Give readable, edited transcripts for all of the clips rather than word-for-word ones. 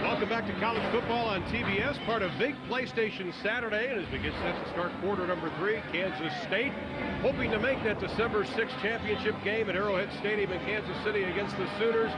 Welcome back to college football on TBS, part of Big PlayStation Saturday. And as we get set to start quarter number 3, Kansas State hoping to make that December 6th championship game at Arrowhead Stadium in Kansas City against the Sooners.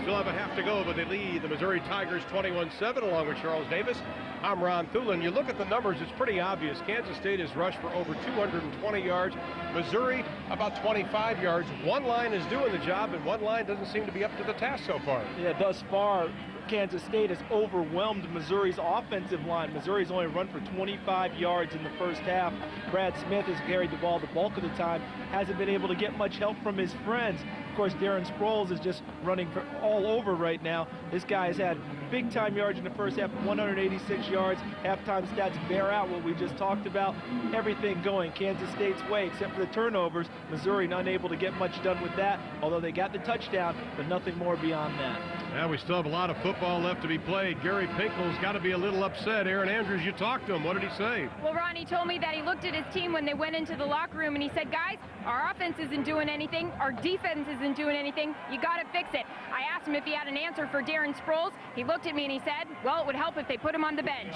Still have a half to go, but they lead the Missouri Tigers 21-7 along with Charles Davis. I'm Ron Thulin. You look at the numbers, it's pretty obvious. Kansas State has rushed for over 220 yards. Missouri, about 25 yards. One line is doing the job, and one line doesn't seem to be up to the task so far. Yeah, thus far, Kansas State has overwhelmed Missouri's offensive line. Missouri's only run for 25 yards in the first half. Brad Smith has carried the ball the bulk of the time, hasn't been able to get much help from his friends. Of course, Darren Sproles is just running for all over right now. This guy has had big-time yards in the first half, 186 yards. Halftime stats bear out what we just talked about. Everything going Kansas State's way, except for the turnovers. Missouri unable to get much done with that, although they got the touchdown, but nothing more beyond that. Yeah, we still have a lot of football left to be played. Gary Pinkel's got to be a little upset. Aaron Andrews, you talked to him. What did he say? Well, Ron, he told me that he looked at his team when they went into the locker room, and he said, guys, our offense isn't doing anything. Our defense isn't doing anything. You got to fix it. I asked him if he had an answer for Darren Sproles. He looked at me and he said, well, it would help if they put him on the bench.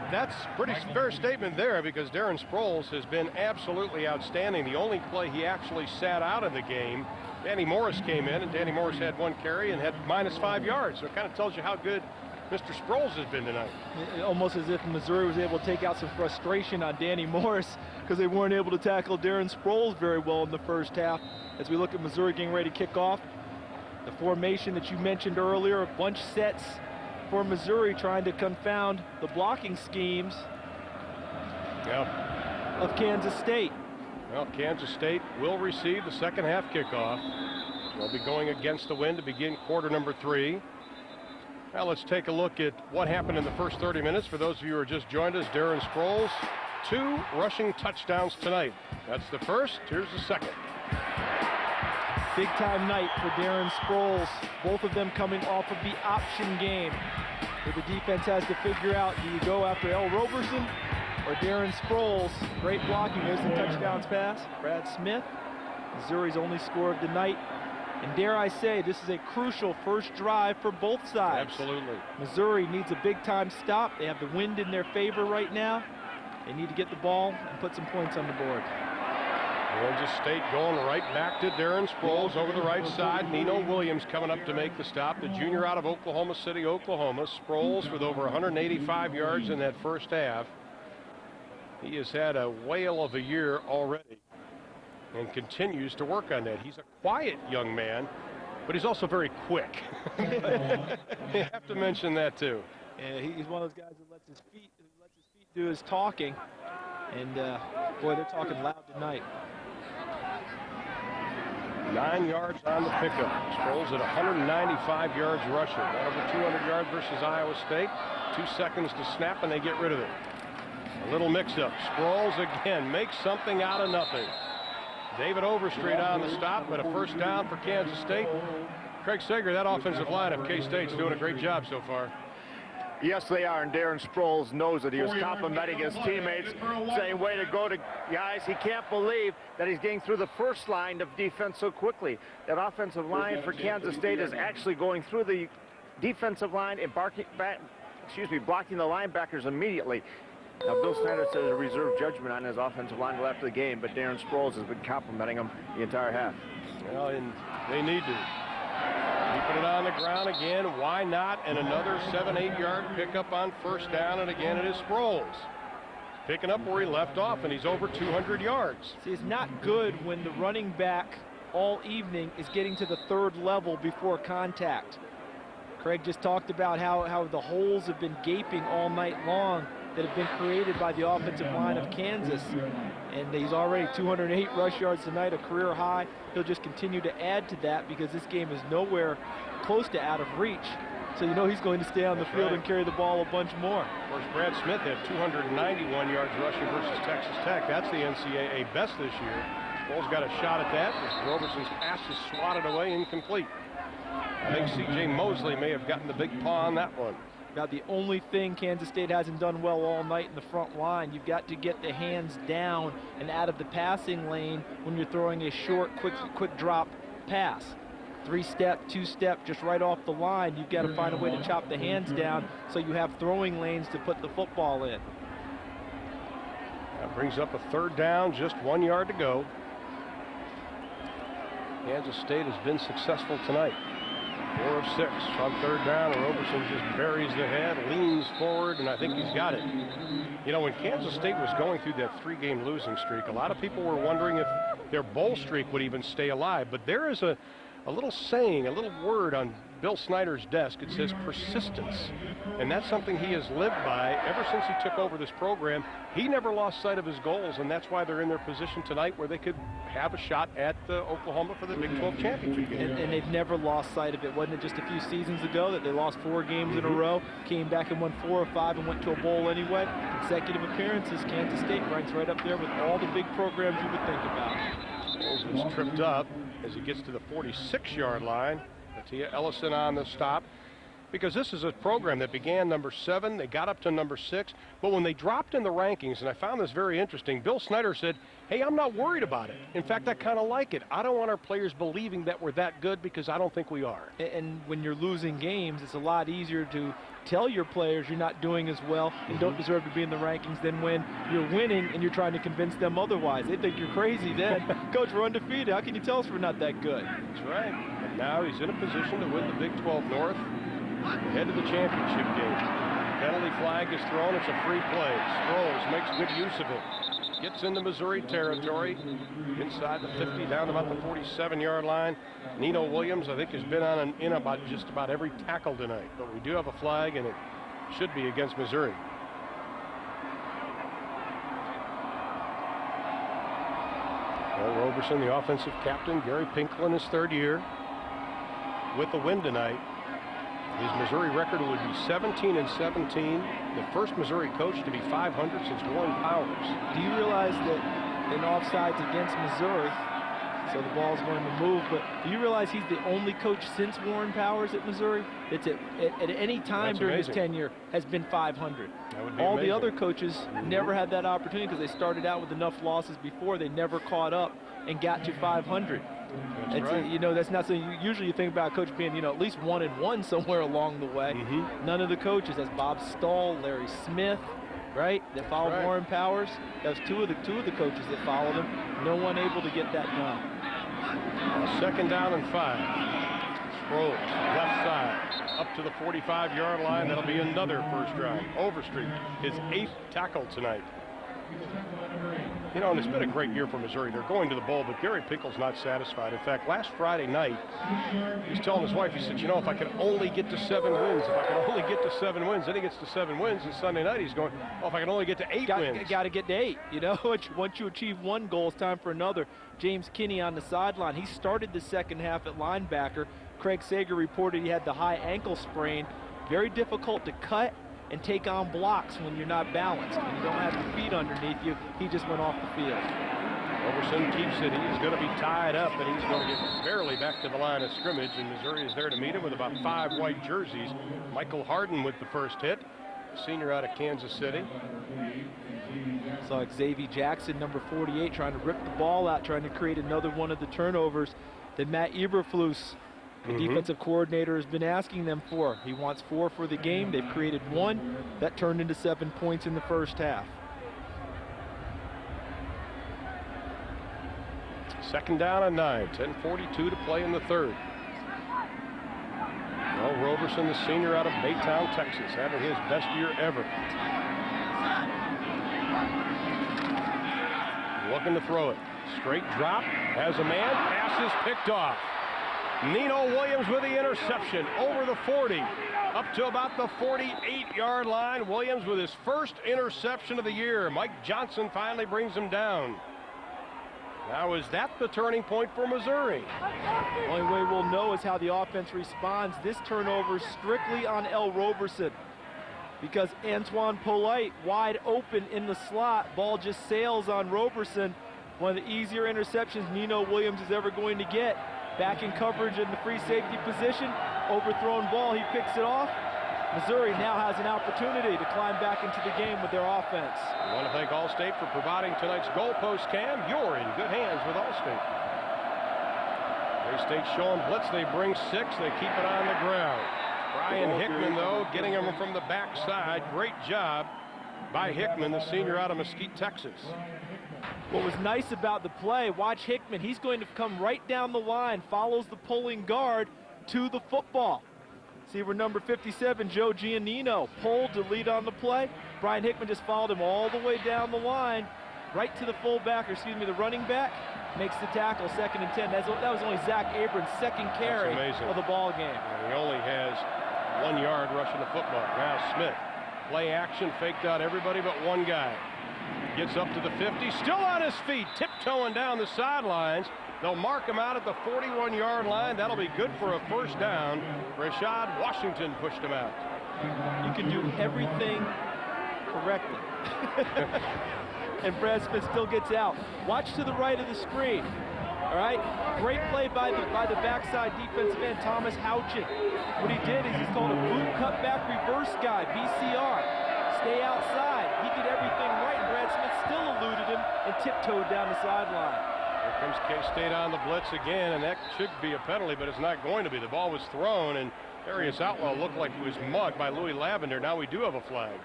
That's a pretty fair statement there, because Darren Sproles has been absolutely outstanding. The only play he actually sat out of the game, Danny Morris came in, and Danny Morris had one carry and had -5 yards. So it kind of tells you how good Mr. Sproles has been tonight. Almost as if Missouri was able to take out some frustration on Danny Morris because they weren't able to tackle Darren Sproles very well in the first half. As we look at Missouri getting ready to kick off, the formation that you mentioned earlier, a bunch sets for Missouri trying to confound the blocking schemes of Kansas State. Well, Kansas State will receive the second half kickoff. They'll be going against the wind to begin quarter number 3. Now let's take a look at what happened in the first 30 minutes. For those of you who are just joined us, Darren Sproles, 2 rushing touchdowns tonight. That's the first. Here's the second. Big time night for Darren Sproles. Both of them coming off of the option game, where the defense has to figure out, do you go after L. Roberson or Darren Sproles? Great blocking. There's the touchdowns pass. Brad Smith, Missouri's only score of the night. And dare I say, this is a crucial first drive for both sides. Absolutely. Missouri needs a big-time stop. They have the wind in their favor right now. They need to get the ball and put some points on the board. Kansas State going right back to Darren Sproles over the right side. Nino Williams coming up to make the stop, the junior out of Oklahoma City, Oklahoma. Sproles with over 185 yards in that first half. He has had a whale of a year already and continues to work on that. He's a quiet young man, but he's also very quick. You have to mention that too. Yeah, he's one of those guys that lets his feet do his talking. And boy, they're talking loud tonight. 9 yards on the pickup. Sproles at 195 yards rushing. Over 200 yards versus Iowa State. 2 seconds to snap and they get rid of it. A little mix-up. Sproles again makes something out of nothing. David Overstreet on the stop, but a first down for Kansas State. Craig Sager, that offensive line of K-State's doing a great job so far. Yes, they are, and Darren Sproles knows it. He was complimenting his teammates, saying, way to go, guys. He can't believe that he's getting through the first line of defense so quickly. That offensive line for Kansas State is actually going through the defensive line and blocking the linebackers immediately. Now, Bill Snyder says a reserve judgment on his offensive line after the game, but Darren Sproles has been complimenting him the entire half. Well, and they need to. Keeping it on the ground again. Why not? And another 7-8 yard pickup on first down, and again it is Sproles. Picking up where he left off, and he's over 200 yards. See, it's not good when the running back all evening is getting to the third level before contact. Craig just talked about how the holes have been gaping all night long that have been created by the offensive line of Kansas. And he's already 208 rush yards tonight, a career high. He'll just continue to add to that because this game is nowhere close to out of reach. So you know he's going to stay on the field and carry the ball a bunch more. Of course, Brad Smith had 291 yards rushing versus Texas Tech. That's the NCAA best this year. Sproles got a shot at that. Roberson's pass is swatted away, incomplete. I think C.J. Mosley may have gotten the big paw on that one. About the only thing Kansas State hasn't done well all night in the front line. You've got to get the hands down and out of the passing lane when you're throwing a short, quick drop pass. 3-step, 2-step, just right off the line. You've got to find a way to chop the hands down so you have throwing lanes to put the football in. That brings up a 3rd down, just 1 yard to go. Kansas State has been successful tonight. 4 of 6 on 3rd down. Roberson just buries the head, leans forward, and I think he's got it. You know, when Kansas State was going through that 3-game losing streak, a lot of people were wondering if their bowl streak would even stay alive. But there is a little saying, a little word on Bill Snyder's desk. It says persistence. And that's something he has lived by ever since he took over this program. He never lost sight of his goals, and that's why they're in their position tonight where they could have a shot at Oklahoma for the Big 12 championship game. And they've never lost sight of it. Wasn't it just a few seasons ago that they lost 4 games in a row, came back and won 4 or 5 and went to a bowl anyway? Consecutive appearances, Kansas State ranks right up there with all the big programs you would think about. He's tripped up as he gets to the 46-yard line. Tia Ellison on the stop, because this is a program that began number 7, they got up to number 6, but when they dropped in the rankings, and I found this very interesting, Bill Snyder said, hey, I'm not worried about it. In fact, I kind of like it. I don't want our players believing that we're that good, because I don't think we are. And when you're losing games, it's a lot easier to tell your players you're not doing as well and don't deserve to be in the rankings than when you're winning and you're trying to convince them otherwise. They think you're crazy then. Coach, we're undefeated. How can you tell us we're not that good? That's right. And now he's in a position to win the Big 12 North, ahead of the championship game. Penalty flag is thrown. It's a free play. Sproles makes good use of it. Gets into Missouri territory, inside the 50, down about the 47-yard line. Nino Williams, I think, has been on in about just about every tackle tonight. But we do have a flag, and it should be against Missouri. Well, Roberson, the offensive captain, Gary Pinkel in his 3rd year. With the win tonight, his Missouri record would be 17-17. The first Missouri coach to be 500 since Warren Powers. Do you realize that in offsides against Missouri, so the ball's going to move, but do you realize he's the only coach since Warren Powers at Missouri that's at any time during his tenure has been 500? All the other coaches never had that opportunity because they started out with enough losses before. They never caught up and got to 500. That's right. You know, that's not something usually you think about a coach being, you know, at least 1-1 somewhere along the way. None of the coaches, as Bob Stahl, Larry Smith, right, that followed Warren Powers. That was two of the coaches that followed him. No one able to get that done. 2nd down and 5. Sproles, left side, up to the 45-yard line. That'll be another first drive. Overstreet, his 8th tackle tonight. You know, and it's been a great year for Missouri. They're going to the bowl, but Gary Pinkel's not satisfied. In fact, last Friday night, he was telling his wife, he said, you know, if I could only get to 7 wins, if I could only get to 7 wins, then he gets to 7 wins, and Sunday night he's going, oh, if I can only get to 8 wins. Got to get to 8, you know. Once you achieve one goal, it's time for another. James Kinney on the sideline. He started the second half at linebacker. Craig Sager reported he had the high ankle sprain. Very difficult to cut and take on blocks when you're not balanced. When you don't have your feet underneath you, he just went off the field. Roberson keeps it. He's going to be tied up, and he's going to get barely back to the line of scrimmage, and Missouri is there to meet him with about 5 white jerseys. Michael Harden with the first hit, senior out of Kansas City. Saw Xavier Jackson, number 48, trying to rip the ball out, trying to create another one of the turnovers that Matt Eberflus, the defensive coordinator, has been asking them for. He wants 4 for the game. They've created 1. That turned into 7 points in the first half. 2nd down and 9. 10:42 to play in the 3rd. Well, Roberson, the senior out of Baytown, Texas, having his best year ever. Looking to throw it. Straight drop. Has a man. Pass is picked off. Nino Williams with the interception over the 40, up to about the 48-yard line. Williams with his first interception of the year. Mike Johnson finally brings him down. Now, is that the turning point for Missouri? The only way we'll know is how the offense responds. This turnover strictly on L. Roberson, because Antoine Polite wide open in the slot. Ball just sails on Roberson. One of the easier interceptions Nino Williams is ever going to get. Back in coverage in the free safety position, overthrown ball, he picks it off, Missouri now has an opportunity to climb back into the game with their offense. We want to thank Allstate for providing tonight's goalpost cam. You're in good hands with Allstate. K-State showing blitz. They bring 6. They keep it on the ground. Brian Hickman, though, getting him from the backside. Great job by Hickman, the senior out of Mesquite, Texas. What was nice about the play, watch Hickman. He's going to come right down the line, follows the pulling guard to the football. See where number 57, Joe Giannino, pulled to lead on the play. Brian Hickman just followed him all the way down the line, right to the fullback, or excuse me, the running back. Makes the tackle, 2nd and 10. That was only Zach Abrams' second carry of the ball game. And he only has 1 yard rushing the football. Now Smith, play action, faked out everybody but one guy. Gets up to the 50, still on his feet, tiptoeing down the sidelines. They'll mark him out at the 41-yard line. That'll be good for a first down. Rashad Washington pushed him out. You can do everything correctly. And Brad Smith still gets out. Watch to the right of the screen. All right, great play by the backside defensive end, Thomas Houchin. What he did is he's called a boot cutback reverse guy, BCR. Stay outside. He did everything right, and Brad Smith still eluded him and tiptoed down the sideline. Here comes K-State on the blitz again, and that should be a penalty, but it's not going to be. The ball was thrown, and Darius Outlaw looked like he was mugged by Louis Lavender. Now we do have a flag.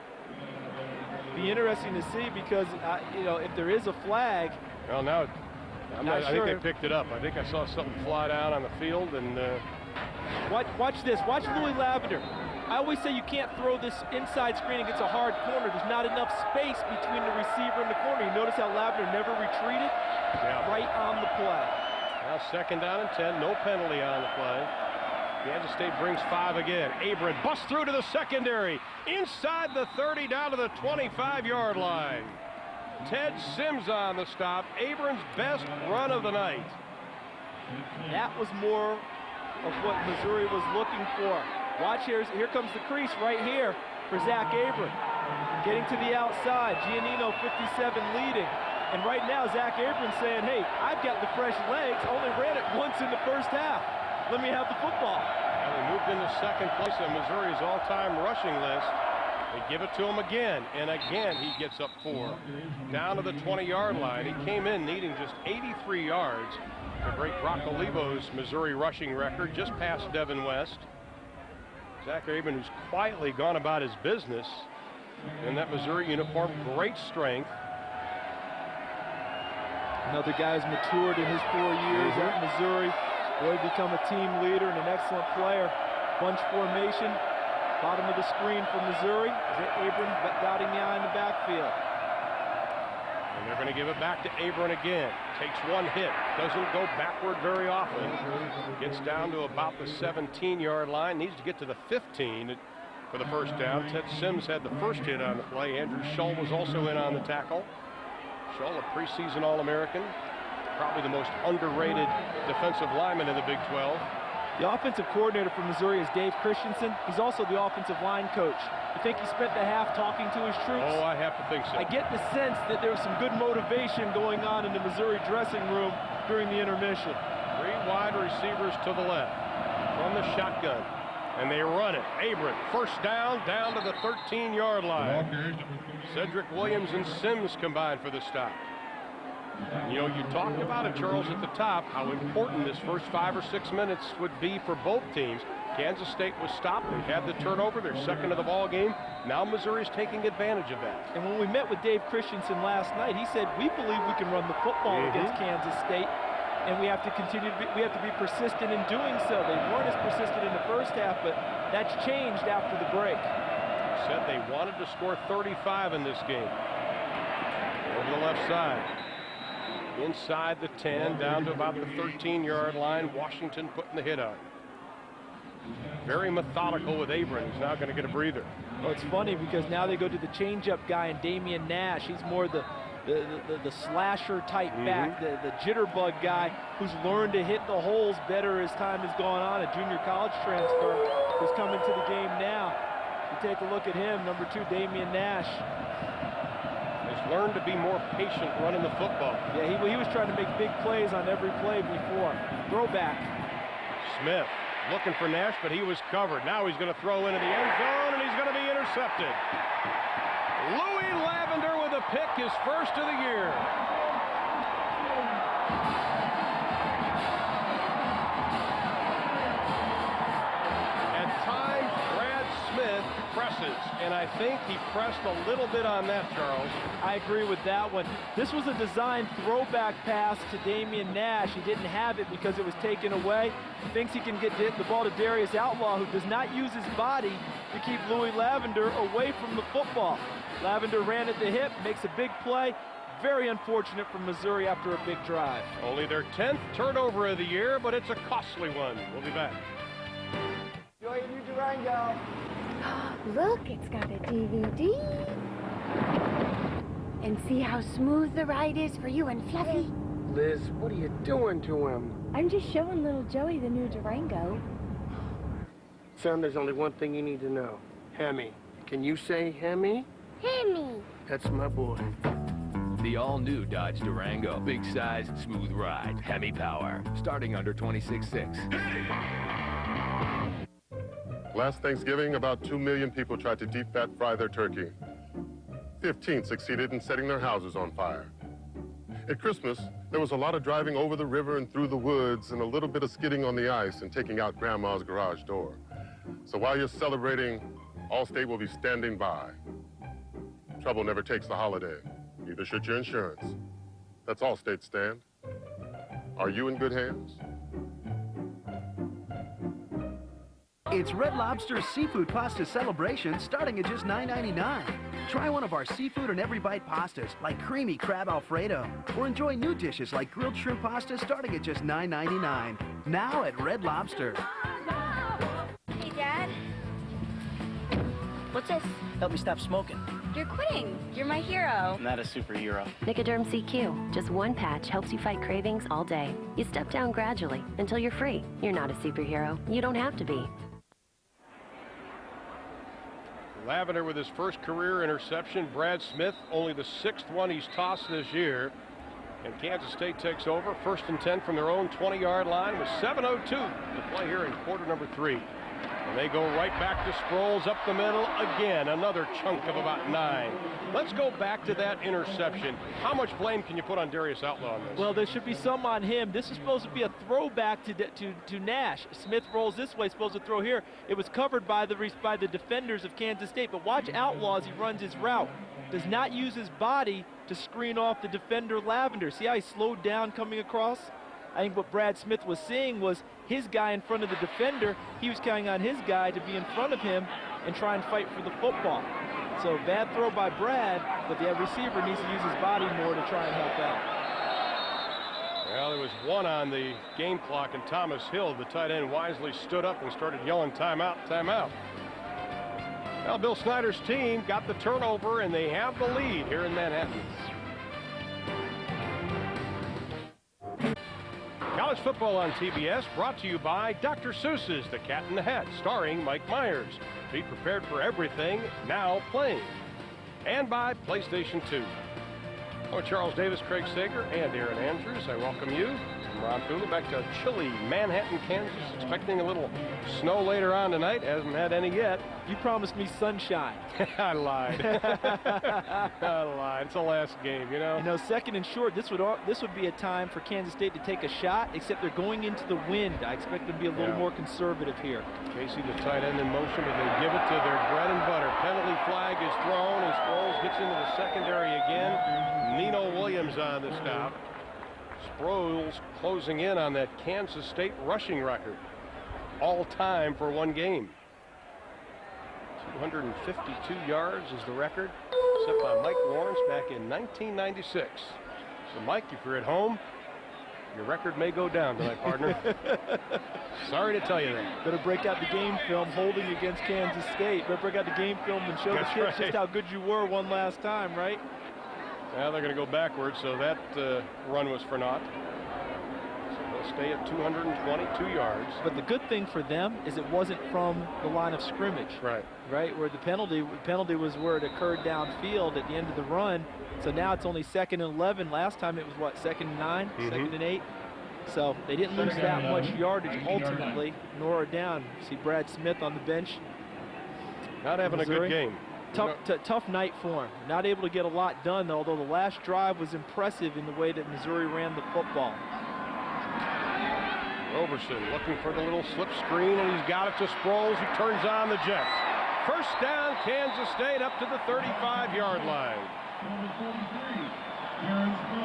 Be interesting to see because, you know, if there is a flag. Well, now I think they picked it up. I think I saw something fly down on the field, and watch this. Watch Louis Lavender. I always say you can't throw this inside screen against a hard corner. There's not enough space between the receiver and the corner. You notice how Lavender never retreated? Yeah. Right on the play. Now 2nd down and 10. No penalty on the play. Kansas State brings 5 again. Abram busts through to the secondary. Inside the 30 down to the 25-yard line. Ted Sims on the stop. Abrams' best run of the night. That was more of what Missouri was looking for. Watch here comes the crease right here for Zach Abrams. Getting to the outside, Giannino 57 leading. And right now Zach Abrams saying, hey, I've got the fresh legs, only ran it once in the first half. Let me have the football. And we moved into 2nd place on Missouri's all-time rushing list. They give it to him again, and again he gets up 4. Down to the 20-yard line. He came in needing just 83 yards. The great Brock Olivo's Missouri rushing record, just past Devin West. Zach Abrams, who's quietly gone about his business in that Missouri uniform, great strength. Another guy who's matured in his 4 years at Missouri. Boy, become a team leader and an excellent player. Bunch formation, bottom of the screen for Missouri. Abrams dotting the I in the backfield. And they're going to give it back to Abrams again. Takes one hit, doesn't go backward very often. Gets down to about the 17-yard line. Needs to get to the 15 for the first down. Ted Sims had the first hit on the play. Andrew Shull was also in on the tackle. Shull, a preseason All-American. Probably the most underrated defensive lineman in the Big 12. The offensive coordinator for Missouri is Dave Christensen. He's also the offensive line coach. You think he spent the half talking to his troops? Oh, I have to think so. I get the sense that there was some good motivation going on in the Missouri dressing room during the intermission. 3 wide receivers to the left from the shotgun. And they run it. Abrams, first down to the 13-yard line. Cedric Williams and Sims combined for the stop. You know, you talked about it, Charles, at the top, how important this first 5 or 6 minutes would be for both teams. Kansas State was stopped. They had the turnover. They're second of the ball game. Now Missouri's taking advantage of that. And when we met with Dave Christensen last night, he said, we believe we can run the football against Kansas State, and we have to continue to be persistent in doing so. They weren't as persistent in the first half, but that's changed after the break. Said they wanted to score 35 in this game. Over the left side. Inside the 10, down to about the 13-yard line. Washington putting the hit on. Very methodical with Abrams. He's now going to get a breather. Well, it's funny because now they go to the change-up guy and Damian Nash. He's more the slasher type back, the jitterbug guy who's learned to hit the holes better as time has gone on. A junior college transfer who's coming to the game now. You take a look at him, number 2, Damian Nash. Learned to be more patient running the football. Yeah, he was trying to make big plays on every play before. Throwback. Smith looking for Nash, but he was covered. Now he's going to throw into the end zone, and intercepted. Louis Lavender with a pick, his first of the year. At times, Brad Smith presses, and I think he pressed a little bit on that, Charles. I agree with that one. This was a designed throwback pass to Damian Nash. He didn't have it because it was taken away. He thinks he can get the ball to Darius Outlaw, who does not use his body to keep Louis Lavender away from the football. Lavender ran at the hip, makes a big play. Very unfortunate for Missouri after a big drive. Only their 10th turnover of the year, but it's a costly one. We'll be back. Enjoy your new Durango. Look, it's got a DVD. And see how smooth the ride is for you and Fluffy? Liz, what are you doing to him? I'm just showing little Joey the new Durango. Son, there's only one thing you need to know. Hemi. Can you say Hemi? Hemi. That's my boy. The all-new Dodge Durango. Big size, smooth ride. Hemi power. Starting under $26,600. Last Thanksgiving, about 2 million people tried to deep fat fry their turkey. 15 succeeded in setting their houses on fire. At Christmas, there was a lot of driving over the river and through the woods and a little bit of skidding on the ice and taking out Grandma's garage door. So while you're celebrating, Allstate will be standing by. Trouble never takes the holiday. Neither should your insurance. That's Allstate, Stan. Are you in good hands? It's Red Lobster's Seafood Pasta Celebration starting at just $9.99. Try one of our seafood and every bite pastas like creamy crab Alfredo, or enjoy new dishes like grilled shrimp pasta starting at just $9.99. Now at Red Lobster. Hey, Dad. What's this? Help me stop smoking. You're quitting. You're my hero. I'm not a superhero. Nicoderm CQ. Just one patch helps you fight cravings all day. You step down gradually until you're free. You're not a superhero. You don't have to be. Lavender with his first career interception. Brad Smith, only the 6th one he's tossed this year. And Kansas State takes over. 1st and 10 from their own 20-yard line with 7:02 to play here in quarter number 3. And they go right back to Sproles up the middle again. Another chunk of about 9. Let's go back to that interception. How much blame can you put on Darius Outlaw on this? Well, there should be some on him. This is supposed to be a throwback to Nash. Smith rolls this way, supposed to throw here. It was covered by the defenders of Kansas State. But watch Outlaw as he runs his route. Does not use his body to screen off the defender Lavender. See how he slowed down coming across? I think what Brad Smith was seeing was his guy in front of the defender. He was counting on his guy to be in front of him and try and fight for the football. So bad throw by Brad, but the receiver needs to use his body more to try and help out. Well, there was 1 on the game clock, and Thomas Hill, the tight end, wisely stood up and started yelling timeout, timeout. Well, Bill Snyder's team got the turnover, and they have the lead here in Manhattan. College football on TBS, brought to you by Dr. Seuss's The Cat in the Hat, starring Mike Myers. Be prepared for everything, now playing. And by PlayStation 2. Oh, Charles Davis, Craig Sager, and Aaron Andrews, I welcome you. I'm Ron Pula, back to chilly Manhattan, Kansas. Expecting a little snow later on tonight. Hasn't had any yet. You promised me sunshine. I lied. I lied. It's the last game, you know. You know, 2nd and short, this would be a time for Kansas State to take a shot, except they're going into the wind. I expect them to be a little more conservative here. Casey, the tight end in motion, but they give it to their bread and butter. Penalty flag is thrown, and Sproles gets into the secondary again. Nino Williams on the stop. Sproles closing in on that Kansas State rushing record. All time for one game. 252 yards is the record, set by Mike Lawrence back in 1996. So, Mike, if you're at home, your record may go down tonight, partner. Sorry to tell you that. Better break out the game film holding against Kansas State. Better break out the game film and show the kids just how good you were one last time, right? Well, they're going to go backwards, so that run was for naught. So they'll stay at 222 yards. But the good thing for them is it wasn't from the line of scrimmage. Right. Right, where the penalty was where it occurred downfield at the end of the run. So now it's only 2nd and 11. Last time it was, what, 2nd and 9, 2nd and 8? So they didn't lose that much yardage ultimately, nor down. See Brad Smith on the bench. Not having Missouri. a good game. Tough night for him. Not able to get a lot done, although the last drive was impressive in the way that Missouri ran the football. Roberson looking for the little slip screen, and he's got it to Sproles, who turns on the Jets. First down, Kansas State up to the 35-yard line.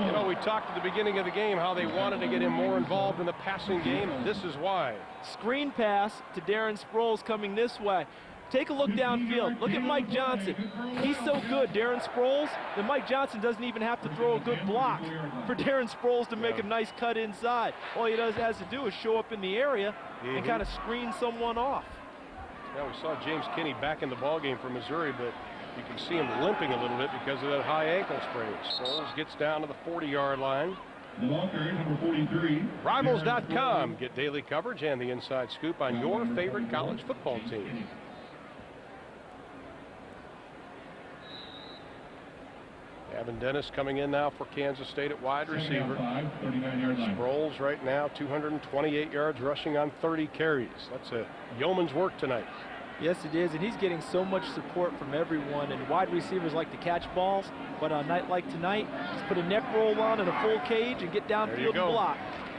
You know, we talked at the beginning of the game how they wanted to get him more involved in the passing game. This is why. Screen pass to Darren Sproles coming this way. Take a look downfield. Look at Mike Johnson. He's so good, Darren Sproles, that Mike Johnson doesn't even have to throw a good block for Darren Sproles to make a nice cut inside. All he has to do is show up in the area and kind of screen someone off. Now, we saw James Kinney back in the ballgame for Missouri, but you can see him limping a little bit because of that high ankle sprain. Sproles gets down to the 40-yard line. Number 43. Rivals.com. Get daily coverage and the inside scoop on your favorite college football team. Gavin Dennis coming in now for Kansas State at wide receiver. Sproles right now 228 yards rushing on 30 carries. That's a yeoman's work tonight. Yes, it is, and he's getting so much support from everyone, and wide receivers like to catch balls, but on a night like tonight, just put a neck roll on and a full cage and get downfield and block,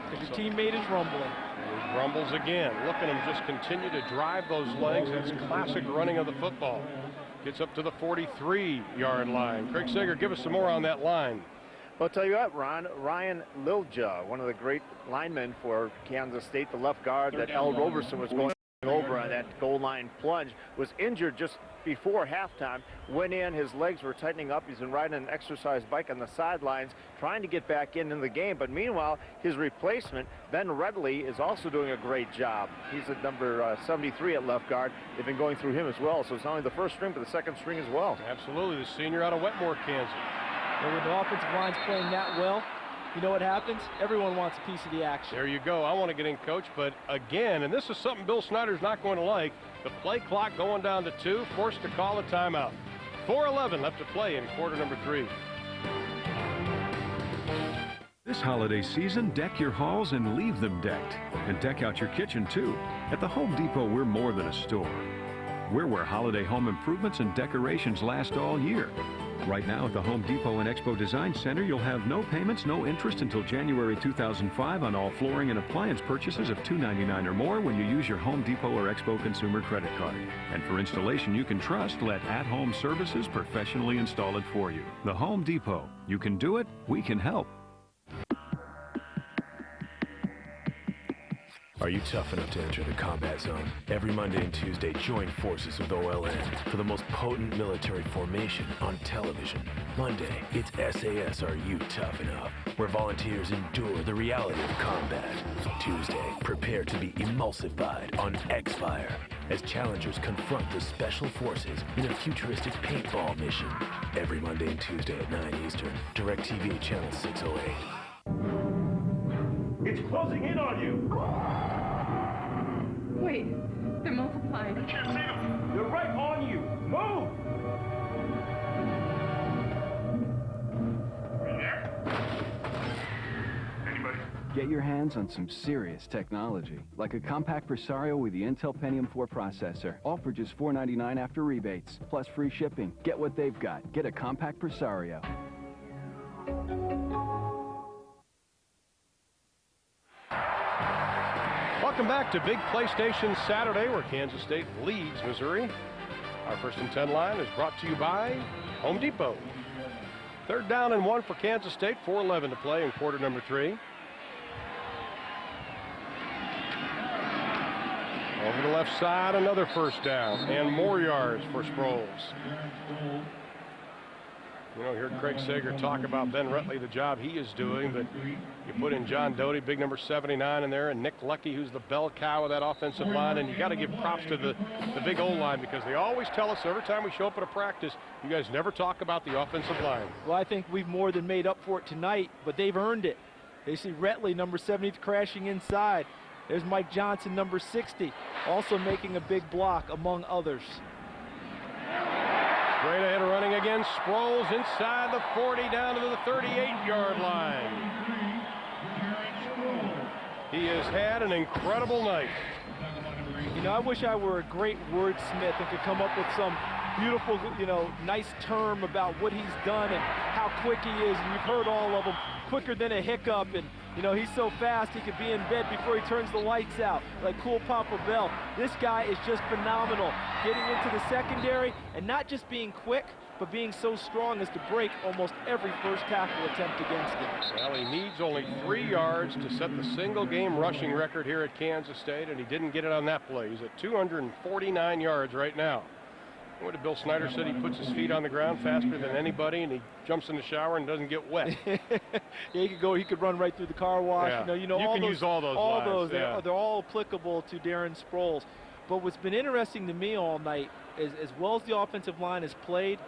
because your teammate is rumbling. He rumbles again. Look at him just continue to drive those legs. That's classic running of the football. Gets up to the 43-yard line. Craig Sager, give us some more on that line. Well, I'll tell you what, Ron, Ryan Lilja, one of the great linemen for Kansas State, the left guard that Al Roberson was going over on that goal line plunge, was injured just before halftime, went in, his legs were tightening up, he's been riding an exercise bike on the sidelines, trying to get back in the game, but meanwhile, his replacement, Ben Redley, is also doing a great job. He's at number 73 at left guard. They've been going through him as well, so it's not only the first string, but the second string as well. Absolutely, the senior out of Wetmore, Kansas. And when the offensive line's playing that well, you know what happens? Everyone wants a piece of the action. There you go. I want to get in, Coach, but again, and this is something Bill Snyder's not going to like, the play clock going down to 2, forced to call a timeout. 4:11 left to play in quarter number 3. This holiday season, deck your halls and leave them decked. And deck out your kitchen, too. At the Home Depot, we're more than a store. We're where holiday home improvements and decorations last all year. Right now at the Home Depot and Expo Design Center, you'll have no payments, no interest until January 2005 on all flooring and appliance purchases of $299 or more when you use your Home Depot or Expo consumer credit card. And for installation you can trust, let At Home Services professionally install it for you. The Home Depot. You can do it, we can help. Are you tough enough to enter the combat zone? Every Monday and Tuesday, join forces with OLN for the most potent military formation on television. Monday, it's SAS Are You Tough Enough, where volunteers endure the reality of combat. Tuesday, prepare to be emulsified on X-Fire as challengers confront the special forces in a futuristic paintball mission. Every Monday and Tuesday at 9 Eastern, DirecTV Channel 608. It's closing in on you. Wait, they're multiplying. I can't see them. They're right on you. Move! Are you there? Anybody? Get your hands on some serious technology, like a compact Presario with the Intel Pentium 4 processor, all for just $499 after rebates, plus free shipping. Get what they've got. Get a compact Presario. Welcome back to Big PlayStation Saturday, where Kansas State leads Missouri. Our first and 10 line is brought to you by Home Depot. 3rd down and 1 for Kansas State, 4:11 to play in quarter number 3. Over the left side, another first down and more yards for Sproles. You know, heard Craig Sager talk about Ben Rutley, the job he is doing, but you put in John Doty, big number 79 in there, and Nick Lucky, who's the bell cow of that offensive line, and you got to give props to the big O-line, because they always tell us every time we show up at a practice, you guys never talk about the offensive line. Well, I think we've more than made up for it tonight, but they've earned it. They see Rutley, number 70, crashing inside. There's Mike Johnson, number 60, also making a big block, among others. Straight ahead running again, Sproles inside the 40 down to the 38-yard line. He has had an incredible night. You know, I wish I were a great wordsmith and could come up with some beautiful, you know, nice term about what he's done and how quick he is. And you've heard all of them, quicker than a hiccup. And, you know, he's so fast he could be in bed before he turns the lights out, like Cool Papa Bell. This guy is just phenomenal, getting into the secondary and not just being quick, but being so strong as to break almost every first tackle attempt against him. Well, he needs only 3 yards to set the single-game rushing record here at Kansas State, and he didn't get it on that play. He's at 249 yards right now. What did Bill Snyder said? He puts his feet on the ground faster than anybody, and he jumps in the shower and doesn't get wet. Yeah, he could run right through the car wash. Yeah. You know, you all can those, use all those lines. Yeah. They're all applicable to Darren Sproles. But what's been interesting to me all night is, as well as the offensive line has played,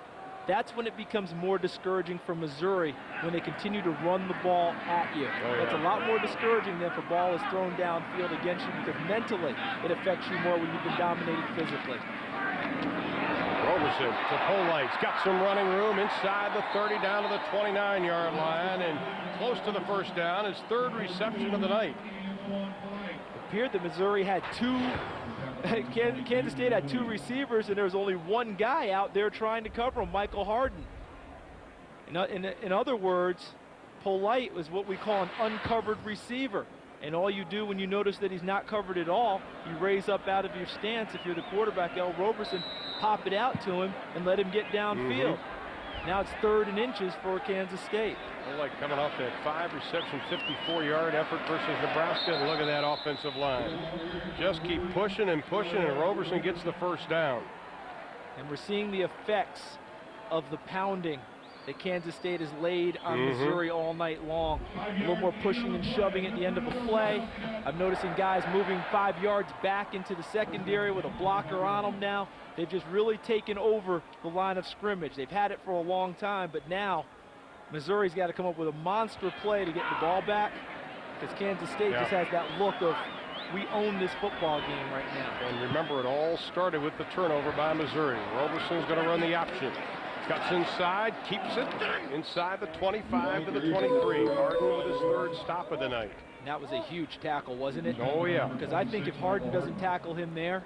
that's when it becomes more discouraging for Missouri, when they continue to run the ball at you. That's a lot more discouraging than if a ball is thrown downfield against you, because mentally it affects you more when you've been dominated physically. Roberson to Polite's got some running room inside the 30 down to the 29-yard line and close to the first down. His third reception of the night. It appeared that Missouri had Kansas State had 2 receivers, and there was only one guy out there trying to cover him, Michael Harden. In other words, Polite was what we call an uncovered receiver. And all you do when you notice that he's not covered at all, you raise up out of your stance. If you're the quarterback, L. Roberson, pop it out to him and let him get downfield. Now it's 3rd and inches for Kansas State. Like coming off that 5-reception, 54-yard effort versus Nebraska. And look at that offensive line. Just keep pushing and pushing, and Roberson gets the first down. And we're seeing the effects of the pounding that Kansas State has laid on Missouri all night long. A little more pushing and shoving at the end of a play. I'm noticing guys moving 5 yards back into the secondary with a blocker on them now. They've just really taken over the line of scrimmage. They've had it for a long time, but now Missouri's got to come up with a monster play to get the ball back, because Kansas State just has that look of, we own this football game right now. And remember, it all started with the turnover by Missouri. Roberson's going to run the option. Cuts inside, keeps it inside the 25 to the 23. Harden with his 3rd stop of the night. And that was a huge tackle, wasn't it? Oh, yeah. Because I think if Harden doesn't tackle him there,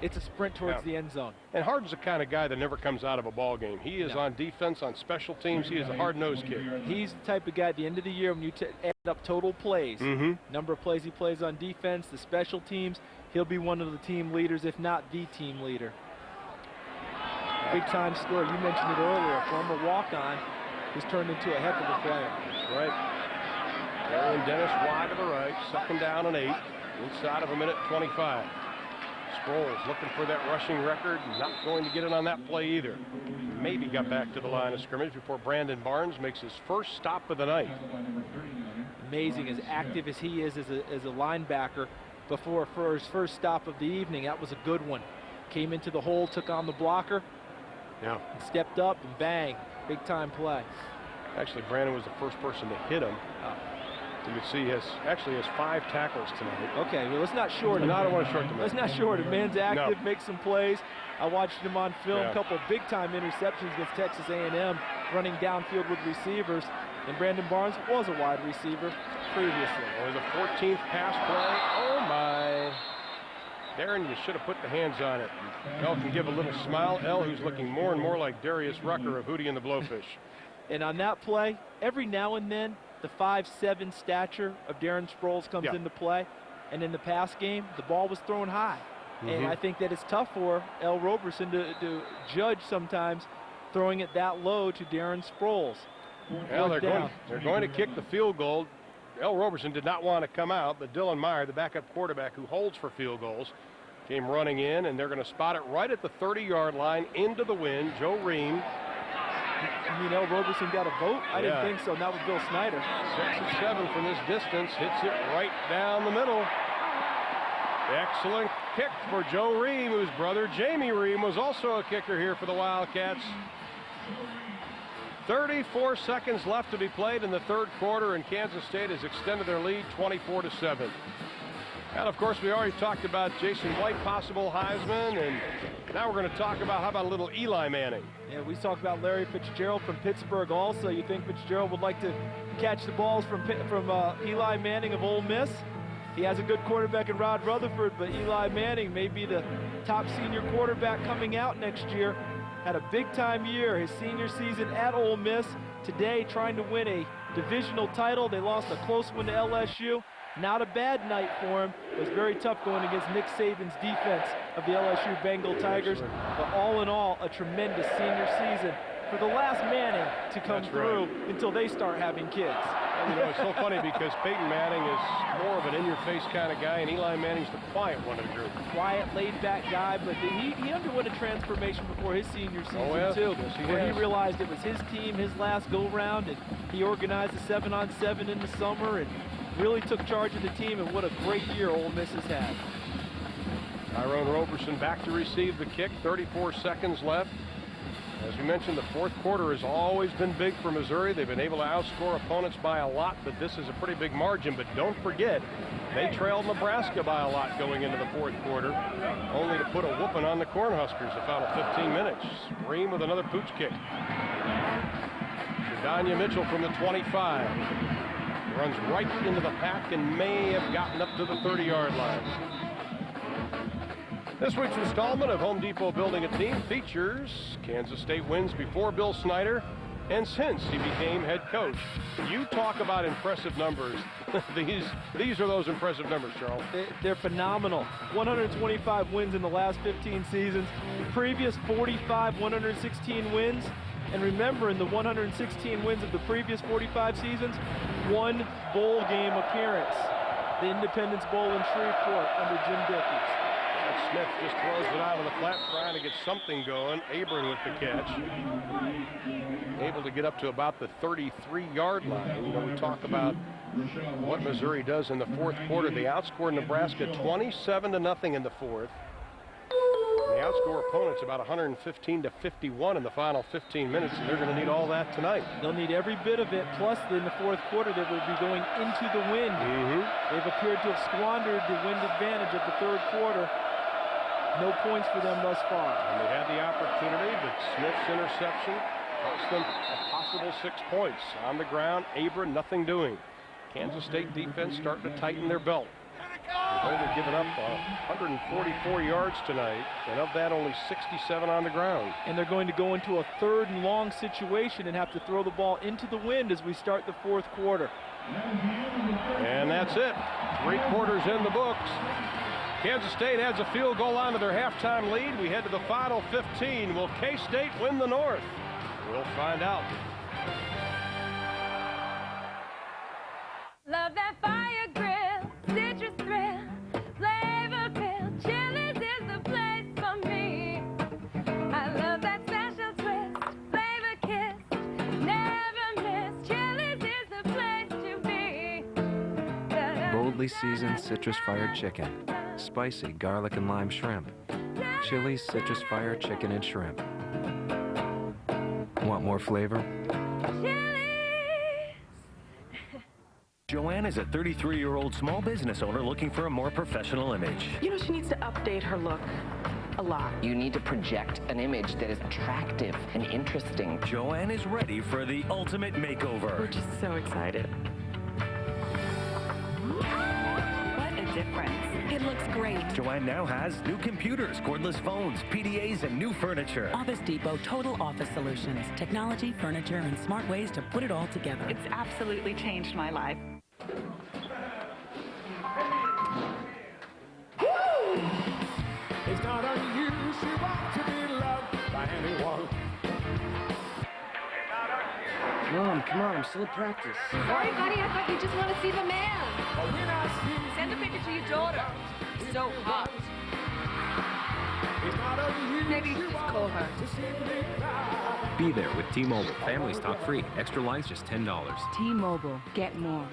it's a sprint towards the end zone. And Harden's the kind of guy that never comes out of a ball game. He is on defense, on special teams. He is a hard-nosed kid. He's the type of guy at the end of the year, when you add up total plays, number of plays he plays on defense, the special teams, he'll be one of the team leaders, if not the team leader. Big-time scorer. You mentioned it earlier. A former walk-on who's turned into a heck of a player. That's right. Aaron Dennis wide to the right. 2nd down and 8. Inside of a minute 25. Sproles looking for that rushing record. Not going to get it on that play either. Maybe got back to the line of scrimmage before Brandon Barnes makes his first stop of the night. Amazing, as active as he is as a linebacker before for his first stop of the evening. That was a good one. Came into the hole, took on the blocker. Yeah. Stepped up and bang, big time play. Actually, Brandon was the first person to hit him. You can see he actually has 5 tackles tonight. Okay, well, let's not short him. No, I don't want to short him. Let's not short him. Man's active, makes some plays. I watched him on film, a couple of big time interceptions against Texas A&M, running downfield with receivers. And Brandon Barnes was a wide receiver previously. Only the 14th pass play. Oh my. Darren, you should have put the hands on it. El can give a little smile. El, who's looking more and more like Darius Rucker of Hootie and the Blowfish. And on that play, every now and then, the 5'7" stature of Darren Sproles comes into play. And in the pass game, the ball was thrown high. And I think that it's tough for L. Roberson to judge sometimes throwing it that low to Darren Sproles. Well, they're going to kick the field goal. L. Roberson did not want to come out, but Dylan Meyer, the backup quarterback who holds for field goals, came running in, and they're going to spot it right at the 30-yard line into the wind. Joe Ream. You mean L. Roberson got a vote? I didn't think so, not with Bill Snyder. 6-7 from this distance, hits it right down the middle. Excellent kick for Joe Ream, whose brother Jamie Ream was also a kicker here for the Wildcats. 34 seconds left to be played in the 3rd quarter, and Kansas State has extended their lead 24-7. And of course, we already talked about Jason White, possible Heisman, and now we're going to talk about, how about a little Eli Manning? Yeah, we talked about Larry Fitzgerald from Pittsburgh also. You think Fitzgerald would like to catch the balls from Eli Manning of Ole Miss? He has a good quarterback in Rod Rutherford, but Eli Manning may be the top senior quarterback coming out next year. Had a big-time year his senior season at Ole Miss. Today, trying to win a divisional title. They lost a close one to LSU. Not a bad night for him. It was very tough going against Nick Saban's defense of the LSU Bengal Tigers. But all in all, a tremendous senior season for the last Manning to come through until they start having kids. And, you know, it's so funny because Peyton Manning is more of an in-your-face kind of guy, and Eli Manning's the quiet one of the group. Quiet, laid-back guy, but he underwent a transformation before his senior season, too. Yes, where he realized it was his team, his last go-round, and he organized a 7-on-7 in the summer and really took charge of the team, and what a great year Ole Miss has had. Tyrone Roberson back to receive the kick, 34 seconds left. As we mentioned, the fourth quarter has always been big for Missouri. They've been able to outscore opponents by a lot, but this is a pretty big margin. But don't forget, they trailed Nebraska by a lot going into the fourth quarter, only to put a whooping on the Cornhuskers the final 15 minutes. Ream with another pooch kick. Shadanya Mitchell from the 25. Runs right into the pack and may have gotten up to the 30-yard line. This week's installment of Home Depot Building a Team features Kansas State wins before Bill Snyder and since he became head coach. You talk about impressive numbers. These are those impressive numbers, Charles. They're phenomenal. 125 wins in the last 15 seasons. The previous 45, 116 wins. And remember, in the 116 wins of the previous 45 seasons, one bowl game appearance. The Independence Bowl in Shreveport under Jim Dickey. Smith just throws it out of the flat, trying to get something going. Abram with the catch. Able to get up to about the 33-yard line. You know, we talk about what Missouri does in the fourth quarter. They outscored Nebraska 27-0 in the fourth. And they outscore opponents about 115-51 in the final 15 minutes, and they're going to need all that tonight. They'll need every bit of it, plus in the fourth quarter they will be going into the wind. They've appeared to have squandered the wind advantage of the third quarter. No points for them thus far. And they had the opportunity, but Smith's interception cost them a possible 6 points. On the ground, Abram, nothing doing. Kansas State defense starting to tighten their belt. They've only given up 144 yards tonight, and of that, only 67 on the ground. And they're going to go into a 3rd and long situation and have to throw the ball into the wind as we start the fourth quarter. And that's it. 3 quarters in the books. Kansas State adds a field goal line to their halftime lead. We head to the final 15. Will K-State win the North? We'll find out. Love that fire grill, citrus thrill, flavor pill, Chili's is the place for me. I love that special twist, flavor kiss, never miss, Chili's is the place to be. Boldly seasoned citrus-fired chicken, spicy garlic and lime shrimp, Chili's citrus-fired chicken and shrimp. Want more flavor? Joanne is a 33-year-old small business owner looking for a more professional image. You know, she needs to update her look a lot. You need to project an image that is attractive and interesting. Joanne is ready for the ultimate makeover. We're just so excited. What a difference. It looks great. Joanne now has new computers, cordless phones, PDAs, and new furniture. Office Depot Total Office Solutions. Technology, furniture, and smart ways to put it all together. It's absolutely changed my life. It's not unusual to be loved by anyone. Mom, come on, I'm still at practice. Sorry, buddy, I thought you just want to see the man. Send a picture to your daughter. So hot. Maybe just call her. Be there with T-Mobile. Families talk free. Extra lines just $10. T-Mobile. Get more.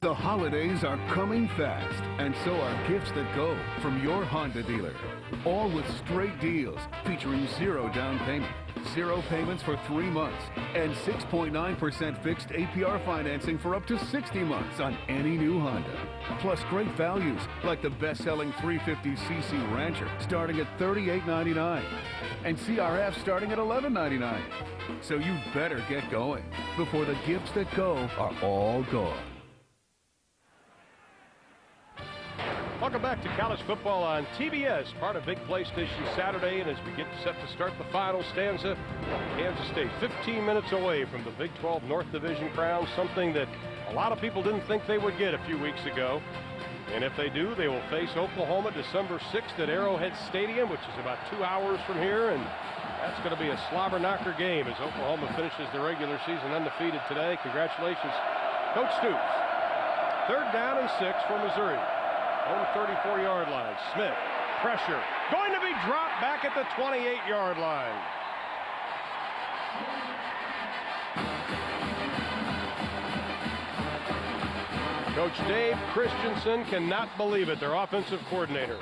The holidays are coming fast, and so are gifts that go from your Honda dealer. All with straight deals featuring 0 down payment, 0 payments for 3 months, and 6.9% fixed APR financing for up to 60 months on any new Honda. Plus great values like the best-selling 350cc Rancher starting at $38.99 and CRF starting at $11.99. So you better get going before the gifts that go are all gone. Welcome back to college football on TBS, part of Big Play Station Saturday, and as we get set to start the final stanza, Kansas State 15 minutes away from the Big 12 North Division crown, something that a lot of people didn't think they would get a few weeks ago. And if they do, they will face Oklahoma December 6th at Arrowhead Stadium, which is about 2 hours from here, and that's going to be a slobber knocker game as Oklahoma finishes the regular season undefeated today. Congratulations, Coach Stoops. 3rd down and 6 for Missouri. On the 34-yard line. Smith, pressure, going to be dropped back at the 28-yard line. Coach Dave Christensen cannot believe it, their offensive coordinator.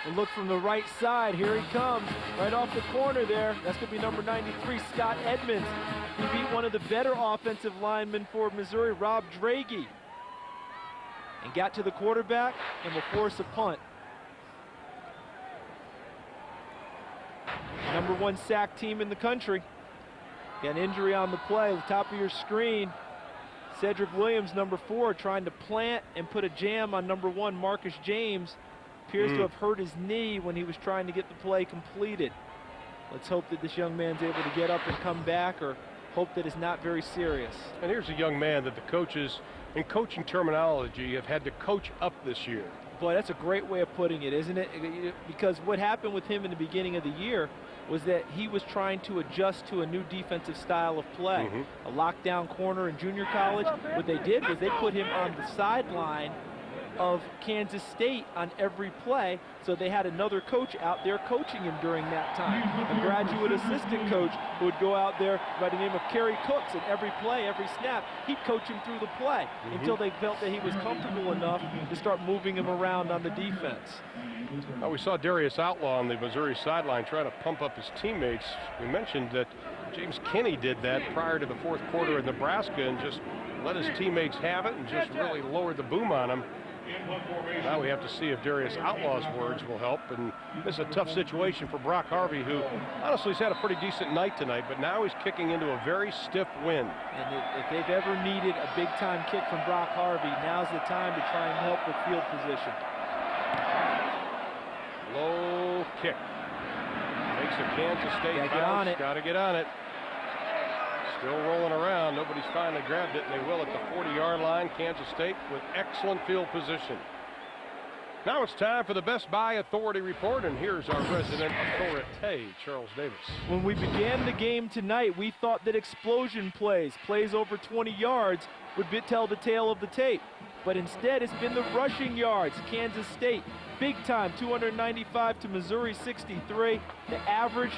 And look from the right side, here he comes, right off the corner there. That's going to be number 93, Scott Edmonds. He beat one of the better offensive linemen for Missouri, Rob Draghi, and got to the quarterback and will force a punt. Number 1 sack team in the country. Got an injury on the play, the top of your screen. Cedric Williams, number 4, trying to plant and put a jam on number 1, Marcus James. Appears to have hurt his knee when he was trying to get the play completed. Let's hope that this young man's able to get up and come back, or hope that it's not very serious. And here's a young man that the coaches, in coaching terminology, have had to coach up this year. Boy, that's a great way of putting it, isn't it? Because what happened with him in the beginning of the year was that he was trying to adjust to a new defensive style of play. A lockdown corner in junior college. What they did was they put him on the sideline of Kansas State on every play, so they had another coach out there coaching him during that time. A graduate assistant coach who would go out there by the name of Kerry Cooks, and every play, every snap, he'd coach him through the play until they felt that he was comfortable enough to start moving him around on the defense. Now, we saw Darius Outlaw on the Missouri sideline trying to pump up his teammates. We mentioned that James Kinney did that prior to the 4th quarter in Nebraska and just let his teammates have it and just really lowered the boom on him. Now we have to see if Darius Outlaw's words will help, and this is a tough situation for Brock Harvey, who honestly has had a pretty decent night tonight, but now he's kicking into a very stiff wind. And if they've ever needed a big-time kick from Brock Harvey, now's the time to try and help with field position. Low kick. Makes a Kansas State bounce. Got to get on it. Still rolling around. Nobody's finally grabbed it, and they will at the 40-yard line. Kansas State with excellent field position. Now it's time for the Best Buy Authority Report, and here's our resident authority, Charles Davis. When we began the game tonight, we thought that explosion plays over 20 yards, would tell the tale of the tape. But instead, it's been the rushing yards. Kansas State, big time, 295 to Missouri, 63. The average,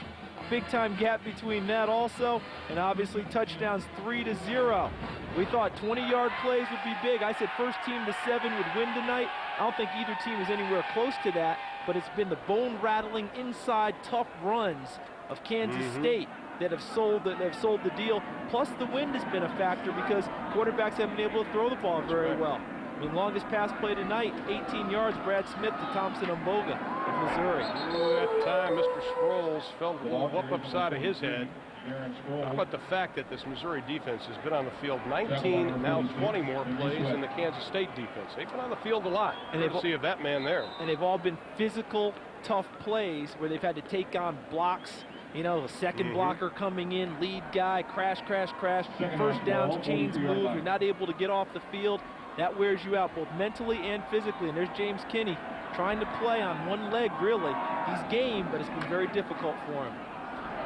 big time gap between that also, and obviously touchdowns 3-0. We thought 20-yard plays would be big. I said first team to 7 would win tonight. I don't think either team is anywhere close to that, but it's been the bone-rattling inside tough runs of Kansas State that have sold the deal. Plus the wind has been a factor because quarterbacks haven't been able to throw the ball very well. I mean, longest pass play tonight, 18 yards, Brad Smith to Thompson Umboga of Missouri. That time, Mr. Sproles felt a little whoop upside of his head. How about the fact that this Missouri defense has been on the field 19 and now 20 more plays than the Kansas State defense? They've been on the field a lot. And they've see if that man there. And they've all been physical, tough plays where they've had to take on blocks. You know, the second blocker coming in, lead guy, crash, crash, crash. First downs, chains move. You're not able to get off the field. That wears you out both mentally and physically. And there's James Kinney trying to play on one leg, really. He's game, but it's been very difficult for him.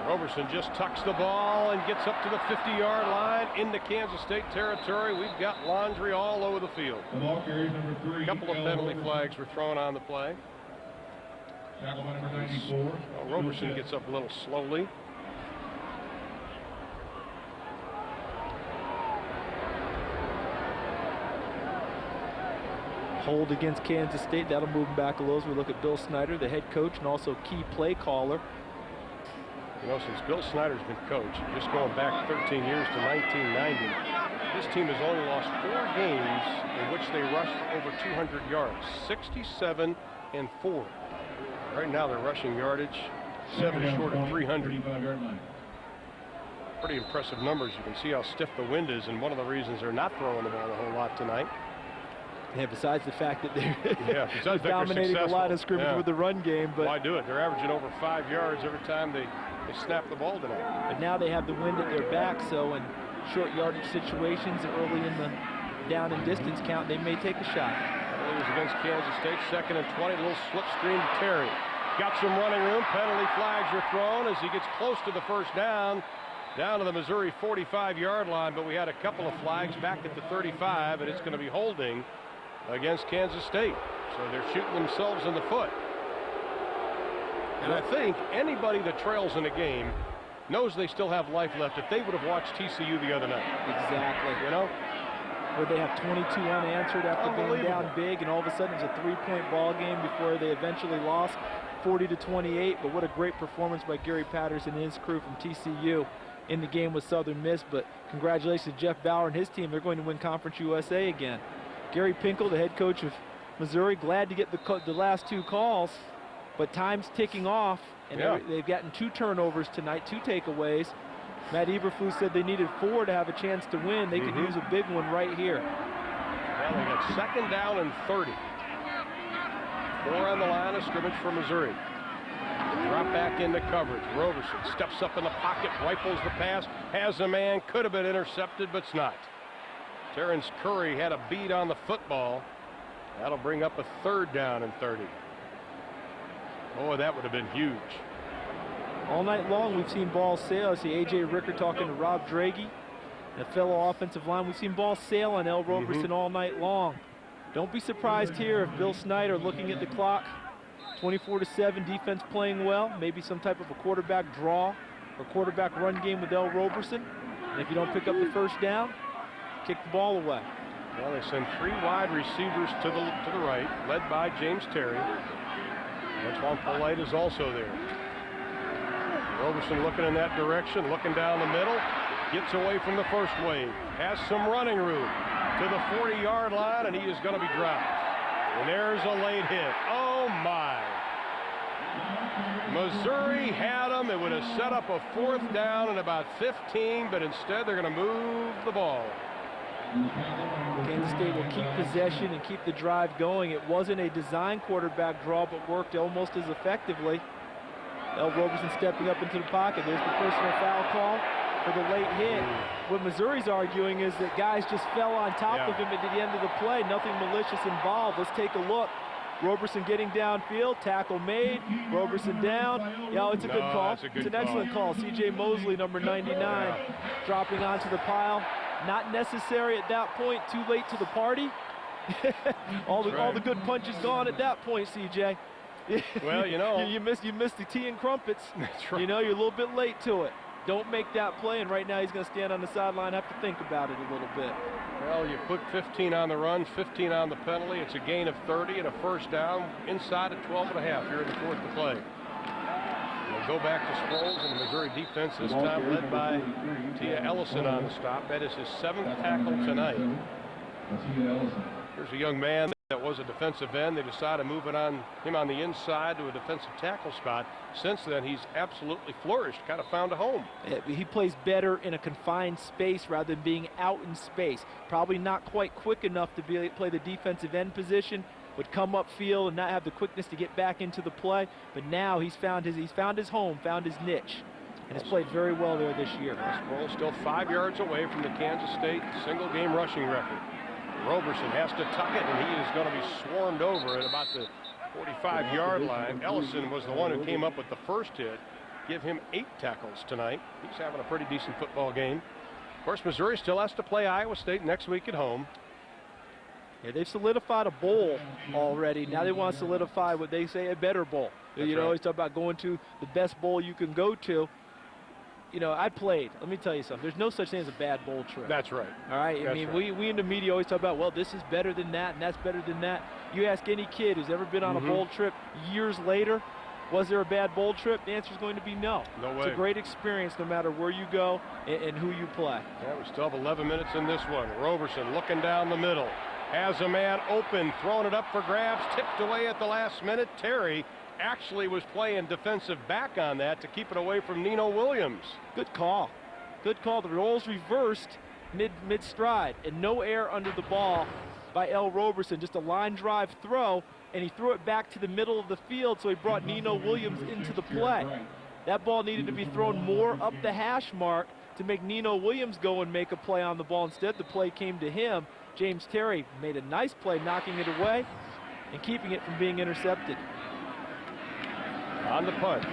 Roberson just tucks the ball and gets up to the 50-yard line into Kansas State territory. We've got laundry all over the field. A couple of penalty flags were thrown on the play. Roberson gets up a little slowly. Hold against Kansas State. That'll move them back a little as we look at Bill Snyder, the head coach and also key play caller. You know, since Bill Snyder's been coach, just going back 13 years to 1990, this team has only lost 4 games in which they rushed over 200 yards, 67 and 4. Right now, their rushing yardage, 7 short of 300. Pretty impressive numbers. You can see how stiff the wind is, and one of the reasons they're not throwing the ball a whole lot tonight. Yeah, besides the fact that they're dominating a lot of scrimmage with the run game. But why do it? They're averaging over 5 yards every time they snap the ball tonight. But now they have the wind at their back, so in short yardage situations early in the down and distance count, they may take a shot. It was against Kansas State, 2nd and 20, a little slip screen to Terry. Got some running room, penalty flags are thrown as he gets close to the first down to the Missouri 45-yard line, but we had a couple of flags back at the 35, and it's going to be holding against Kansas State. So they're shooting themselves in the foot. And I think anybody that trails in a game knows they still have life left if they would have watched TCU the other night. Exactly. You know? Where they have 22 unanswered after being down big, and all of a sudden it's a 3-point ball game before they eventually lost 40-28. But what a great performance by Gary Patterson and his crew from TCU in the game with Southern Miss. But congratulations to Jeff Bauer and his team. They're going to win Conference USA again. Gary Pinkel, the head coach of Missouri, glad to get the last 2 calls, but time's ticking off, and they've gotten 2 turnovers tonight, 2 takeaways. Matt Eberflus said they needed 4 to have a chance to win. They could use a big one right here. Well, they got 2nd down and 30. 4 on the line of scrimmage for Missouri. Drop back into coverage. Roberson steps up in the pocket, rifles the pass, has a man, could have been intercepted, but it's not. Terrence Curry had a beat on the football. That'll bring up a 3rd down and 30. Boy, that would have been huge. All night long, we've seen balls sail. I see A.J. Ricker talking to Rob Draghi, a fellow offensive line. We've seen balls sail on L. Roberson all night long. Don't be surprised here if Bill Snyder, looking at the clock, 24-7, defense playing well, maybe some type of a quarterback draw or quarterback run game with L. Roberson. And if you don't pick up the first down, kick the ball away. Well, they send 3 wide receivers to the right, led by James Terry. Antoine Polite is also there. Roberson looking in that direction, looking down the middle, gets away from the first wave, has some running room to the 40-yard line, and he is going to be dropped. And there's a late hit. Oh, my. Missouri had them. It would have set up a 4th down and about 15, but instead they're going to move the ball. Kansas State will keep possession and keep the drive going. It wasn't a design quarterback draw, but worked almost as effectively. L. Roberson stepping up into the pocket. There's the personal foul call for the late hit. What Missouri's arguing is that guys just fell on top of him at the end of the play. Nothing malicious involved. Let's take a look. Roberson getting downfield, tackle made, Roberson down. Yeah, it's a good call. It's an excellent call. C.J. Mosley, number 99, dropping onto the pile. Not necessary at that point. Too late to the party. all the good punches gone at that point, C.J. Well, you know, you missed the tea and crumpets. That's right. You know, you're a little bit late to it. Don't make that play, and right now he's going to stand on the sideline, have to think about it a little bit. Well, you put 15 on the run, 15 on the penalty. It's a gain of 30 and a first down inside of 12.5 here in the 4th to play. We'll go back to Sproles, and the Missouri defense this time led by Tia Ellison on the stop. That is his 7th tackle tonight. Here's a young man that was a defensive end. They decided moving on him on the inside to a defensive tackle spot. Since then, he's absolutely flourished, kind of found a home. He plays better in a confined space rather than being out in space. Probably not quite quick enough to play the defensive end position, would come upfield and not have the quickness to get back into the play. But now he's found his home, found his niche, and has played very well there this year. Sproles still 5 yards away from the Kansas State single-game rushing record. Roberson has to tuck it, and he is going to be swarmed over at about the 45-yard line. Ellison was the one who came up with the first hit. Give him 8 tackles tonight. He's having a pretty decent football game. Of course, Missouri still has to play Iowa State next week at home. Yeah, they've solidified a bowl already. Now they want to solidify what they say a better bowl. That's you know, right. always talk about going to the best bowl you can go to. You know, I played. Let me tell you something. There's no such thing as a bad bowl trip. That's right. All right? I mean, we in the media always talk about, well, this is better than that, and that's better than that. You ask any kid who's ever been on a bowl trip years later, was there a bad bowl trip? The answer is going to be no. No way. It's a great experience no matter where you go and who you play. Yeah, we still have 11 minutes in this one. Roberson looking down the middle. Has a man open, throwing it up for grabs, tipped away at the last minute. Terry actually was playing defensive back on that to keep it away from Nino Williams. Good call. Good call. The roles reversed mid-stride, and no air under the ball. by L. Roberson, just a line drive throw, and he threw it back to the middle of the field, so he brought Nino Williams into the play. That ball needed to be thrown more up the hash mark to make Nino Williams go and make a play on the ball. Instead, the play came to him. James Terry made a nice play, knocking it away and keeping it from being intercepted. On the punt,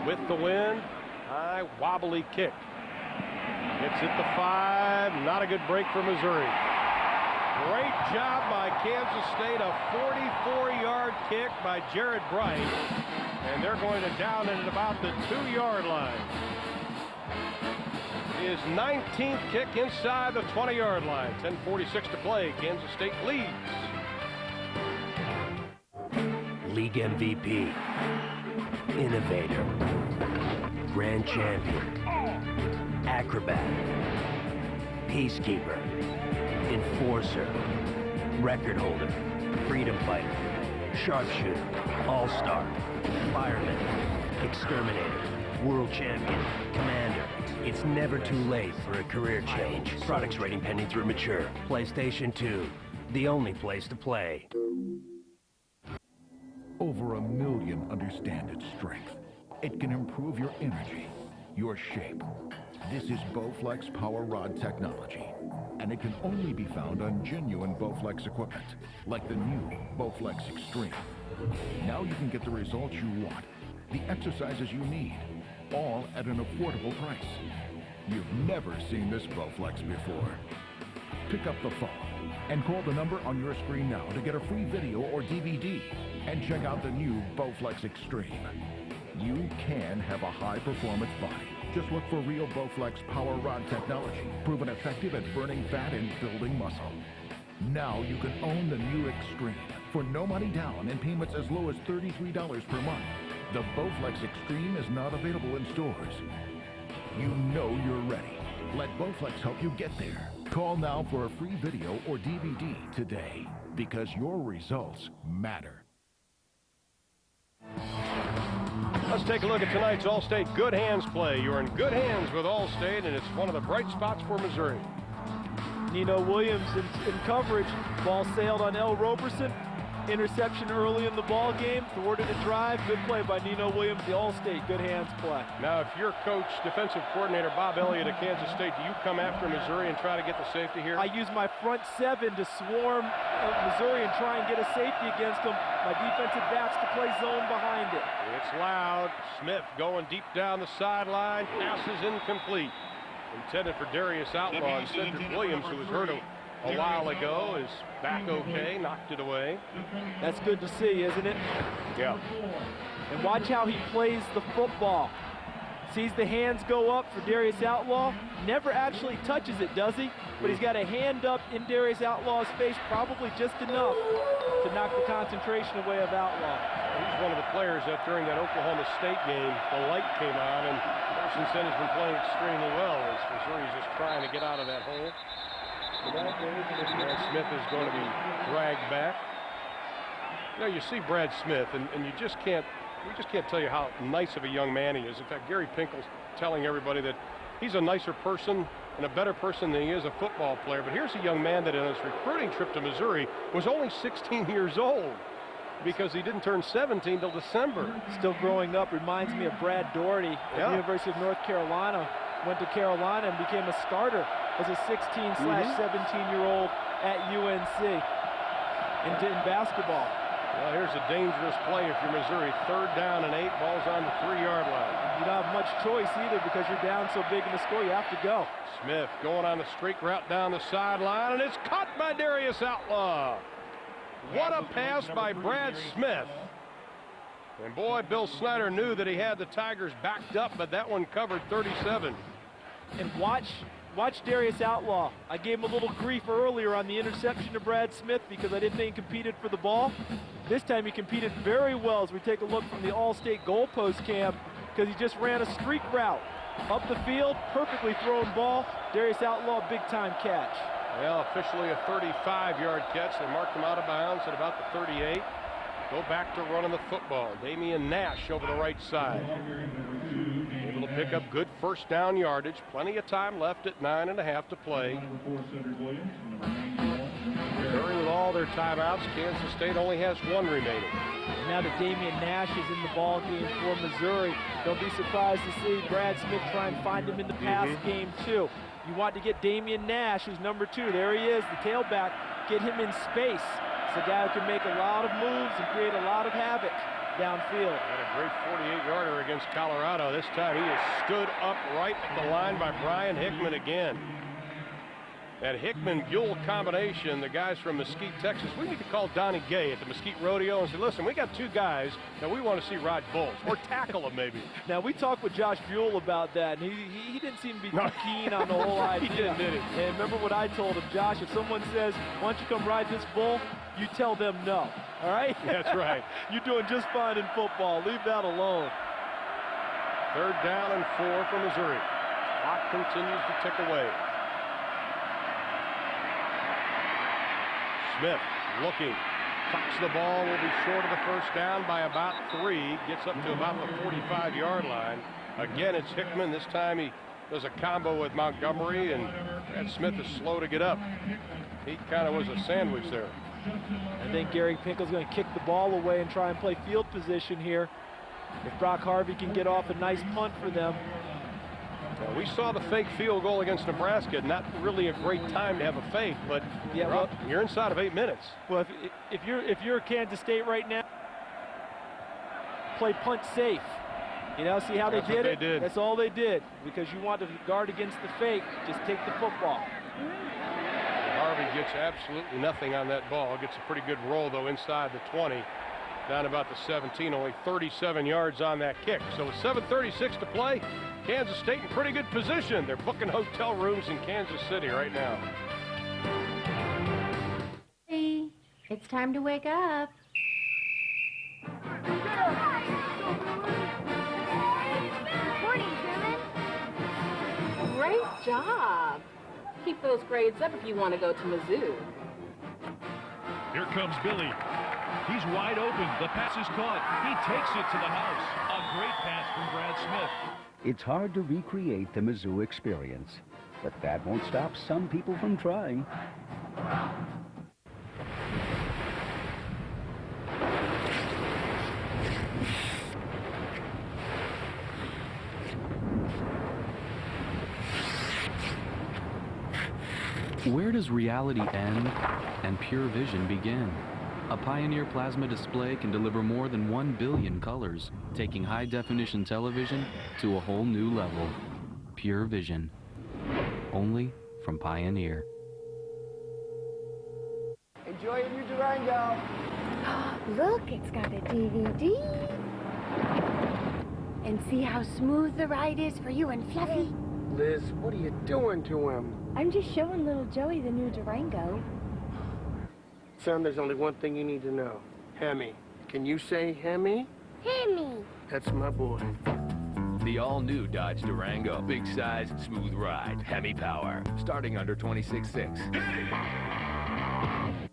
with the wind, high wobbly kick. Gets it to 5, not a good break for Missouri. Great job by Kansas State, a 44-yard kick by Jared Bright, and they're going to down it at about the 2-yard line. His 19th kick inside the 20-yard line. 10:46 to play. Kansas State leads. League MVP, innovator, grand champion, acrobat, peacekeeper, enforcer, record holder, freedom fighter, sharpshooter, all-star, fireman, exterminator, world champion, commander. It's never too late for a career change. Products rating pending through mature. PlayStation 2, the only place to play. Over 1 million understand its strength. It can improve your energy, your shape. This is Bowflex Power Rod technology, and it can only be found on genuine Bowflex equipment, like the new Bowflex Extreme. Now you can get the results you want, the exercises you need, all at an affordable price. You've never seen this Bowflex before. Pick up the phone and call the number on your screen now to get a free video or DVD and check out the new Bowflex Extreme. You can have a high-performance body. Just look for real Bowflex Power Rod technology, proven effective at burning fat and building muscle. Now you can own the new Extreme for no money down and payments as low as $33 per month. The Bowflex Extreme is not available in stores. You know you're ready. Let Bowflex help you get there. Call now for a free video or DVD today, because your results matter. Let's take a look at tonight's All-State Good Hands play. You're in good hands with All-State, and it's one of the bright spots for Missouri. Nino Williams in coverage. Ball sailed on L. Roberson. Interception early in the ball game, thwarted a drive. Good play by Nino Williams, the All-State good hands play. Now, if you're coach, defensive coordinator Bob Elliott at Kansas State, do you come after Missouri and try to get the safety here? I use my front 7 to swarm Missouri and try and get a safety against them. My defensive backs to play zone behind it. It's loud. Smith going deep down the sideline. Pass is incomplete. Intended for Darius Outlaw, and Cedric Williams, who was hurt a while ago, is back okay, knocked it away. That's good to see, isn't it? Yeah. And watch how he plays the football. Sees the hands go up for Darius Outlaw. Never actually touches it, does he? But he's got a hand up in Darius Outlaw's face, probably just enough to knock the concentration away of Outlaw. He's one of the players that during that Oklahoma State game, the light came on, and Washington has been playing extremely well as Missouri's just trying to get out of that hole. Brad Smith is going to be dragged back. You know, you see Brad Smith, and we just can't tell you how nice of a young man he is. In fact, Gary Pinkel's telling everybody that he's a nicer person and a better person than he is a football player. But here's a young man that on his recruiting trip to Missouri was only 16 years old because he didn't turn 17 till December. Still growing up. Reminds me of Brad Doherty at the University of North Carolina. Went to Carolina and became a starter as a 16/17-year-old at UNC in basketball. Well, here's a dangerous play if you're Missouri. 3rd down and 8, ball's on the 3-yard line. You don't have much choice either because you're down so big in the score. You have to go. Smith going on the streak route down the sideline, and it's caught by Darius Outlaw. What a pass by Brad Smith. And boy, Bill Snyder knew that he had the Tigers backed up, but that one covered 37. And watch Darius Outlaw. I gave him a little grief earlier on the interception to Brad Smith because I didn't think he competed for the ball. This time he competed very well as we take a look from the All-State goalpost cam because he just ran a streak route. Up the field, perfectly thrown ball. Darius Outlaw, big-time catch. Well, officially a 35-yard catch. They marked him out of bounds at about the 38. Go back to running the football. Damian Nash over the right side. Able to pick up good first down yardage. Plenty of time left at 9.5 to play. Missouri with all their timeouts. Kansas State only has one remaining. Now that Damian Nash is in the ball game for Missouri, don't be surprised to see Brad Smith try and find him in the pass game too. You want to get Damian Nash, who's number 2. There he is, the tailback. Get him in space. It's a guy who can make a lot of moves and create a lot of havoc downfield. Had a great 48-yarder against Colorado. This time he is stood up right at the line by Brian Hickman again. That Hickman-Buell combination, the guys from Mesquite, Texas, we need to call Donnie Gay at the Mesquite Rodeo and say, listen, we got 2 guys that we want to see ride bulls, or tackle them maybe. Now, we talked with Josh Buell about that, and he didn't seem to be too keen on the whole idea. He didn't, did he? And remember what I told him, Josh, if someone says, why don't you come ride this bull, you tell them no, all right? That's right. You're doing just fine in football. Leave that alone. 3rd down and 4 for Missouri. Clock continues to tick away. Smith looking, cocks the ball, will be short of the 1st down by about 3, gets up to about the 45-yard line. Again, it's Hickman. This time he does a combo with Montgomery, and Brad Smith is slow to get up. He kind of was a sandwich there. I think Gary Pinkel's going to kick the ball away and try and play field position here. If Brock Harvey can get off a nice punt for them. Well, we saw the fake field goal against Nebraska. Not really a great time to have a fake, but yeah, you're inside of 8 minutes. Well, if you're Kansas State right now, play punt safe. You know, see how they did it? Did. That's all they did, because you want to guard against the fake. Just take the football. Harvey gets absolutely nothing on that ball. Gets a pretty good roll, though, inside the 20. Down about the 17, only 37 yards on that kick. So with 7:36 to play, Kansas State in pretty good position. They're booking hotel rooms in Kansas City right now. Hey, it's time to wake up. Morning, Truman. Great job. Keep those grades up if you want to go to Mizzou. Here comes Billy. He's wide open. The pass is caught. He takes it to the house. A great pass from Brad Smith. It's hard to recreate the Mizzou experience, but that won't stop some people from trying. Where does reality end and pure vision begin? A Pioneer plasma display can deliver more than 1 billion colors, taking high-definition television to a whole new level. Pure vision. Only from Pioneer. Enjoy your new Durango. Look, it's got a DVD. And see how smooth the ride is for you and Fluffy? Liz, what are you doing to him? I'm just showing little Joey the new Durango. Son, there's only one thing you need to know. Hemi. Can you say Hemi? Hemi. That's my boy. The all-new Dodge Durango. Big size, smooth ride. Hemi power. Starting under $26,600.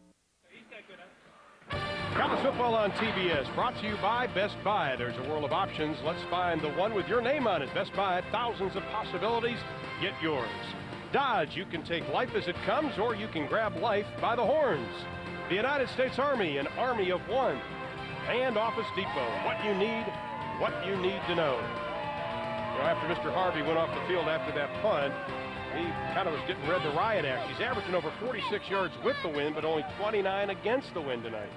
College football on TBS, brought to you by Best Buy. There's a world of options. Let's find the one with your name on it. Best Buy, thousands of possibilities. Get yours. Dodge, you can take life as it comes, or you can grab life by the horns. The United States Army, an army of one. And Office Depot, what you need to know. You know, after Mr. Harvey went off the field after that punt, he kind of was getting read the riot act. He's averaging over 46 yards with the wind, but only 29 against the wind tonight.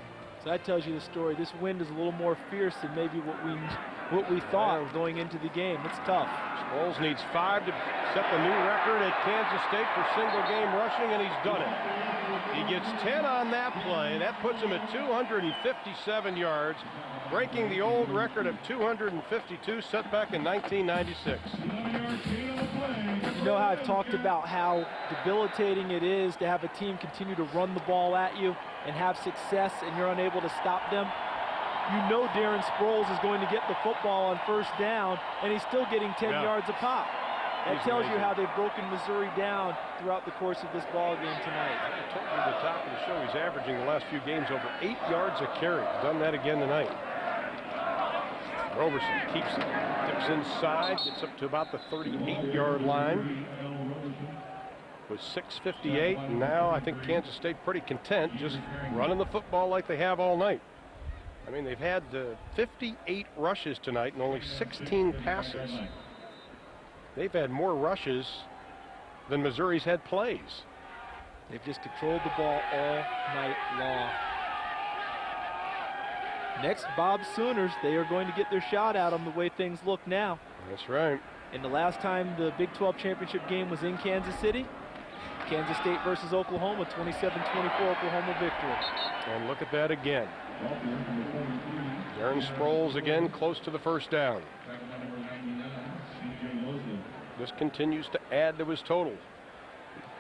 So that tells you the story. This wind is a little more fierce than maybe what we thought going into the game. It's tough. Sproles needs 5 to set the new record at Kansas State for single game rushing, and he's done it. He gets 10 on that play. That puts him at 257 yards, breaking the old record of 252 set back in 1996. You know how I've talked about how debilitating it is to have a team continue to run the ball at you and have success, and you're unable to stop them? You know Darren Sproles is going to get the football on first down, and he's still getting 10 yards a pop. That tells you how they've broken Missouri down throughout the course of this ball game tonight. I told you at the top of the show he's averaging the last few games over 8 yards a carry. He's done that again tonight. Roberson keeps it, dips inside, gets up to about the 38-yard line. with 6:58, and now I think Kansas State pretty content just running the football like they have all night. I mean, they've had 58 rushes tonight and only 16 passes. They've had more rushes than Missouri's had plays. They've just controlled the ball all night long. Next, Bob Sooners, they are going to get their shot at them the way things look now. That's right. And the last time the Big 12 championship game was in Kansas City, Kansas State versus Oklahoma, 27-24 Oklahoma victory. And look at that again. Darren Sproles again close to the first down. This continues to add to his total.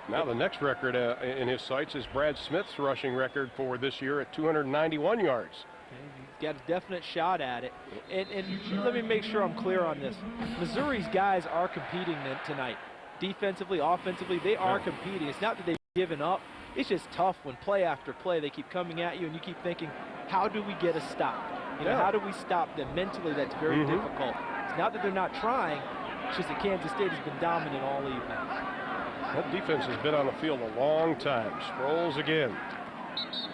Now the next record in his sights is Brad Smith's rushing record for this year at 291 yards. He's got a definite shot at it. And let me make sure I'm clear on this. Missouri's guys are competing tonight. Defensively, offensively, they are competing. It's not that they've given up. It's just tough when play after play they keep coming at you and you keep thinking, how do we get a stop? You know, how do we stop them? Mentally, that's very difficult. It's not that they're not trying. It's just that Kansas State has been dominant all evening. That defense has been on the field a long time. Sproles again.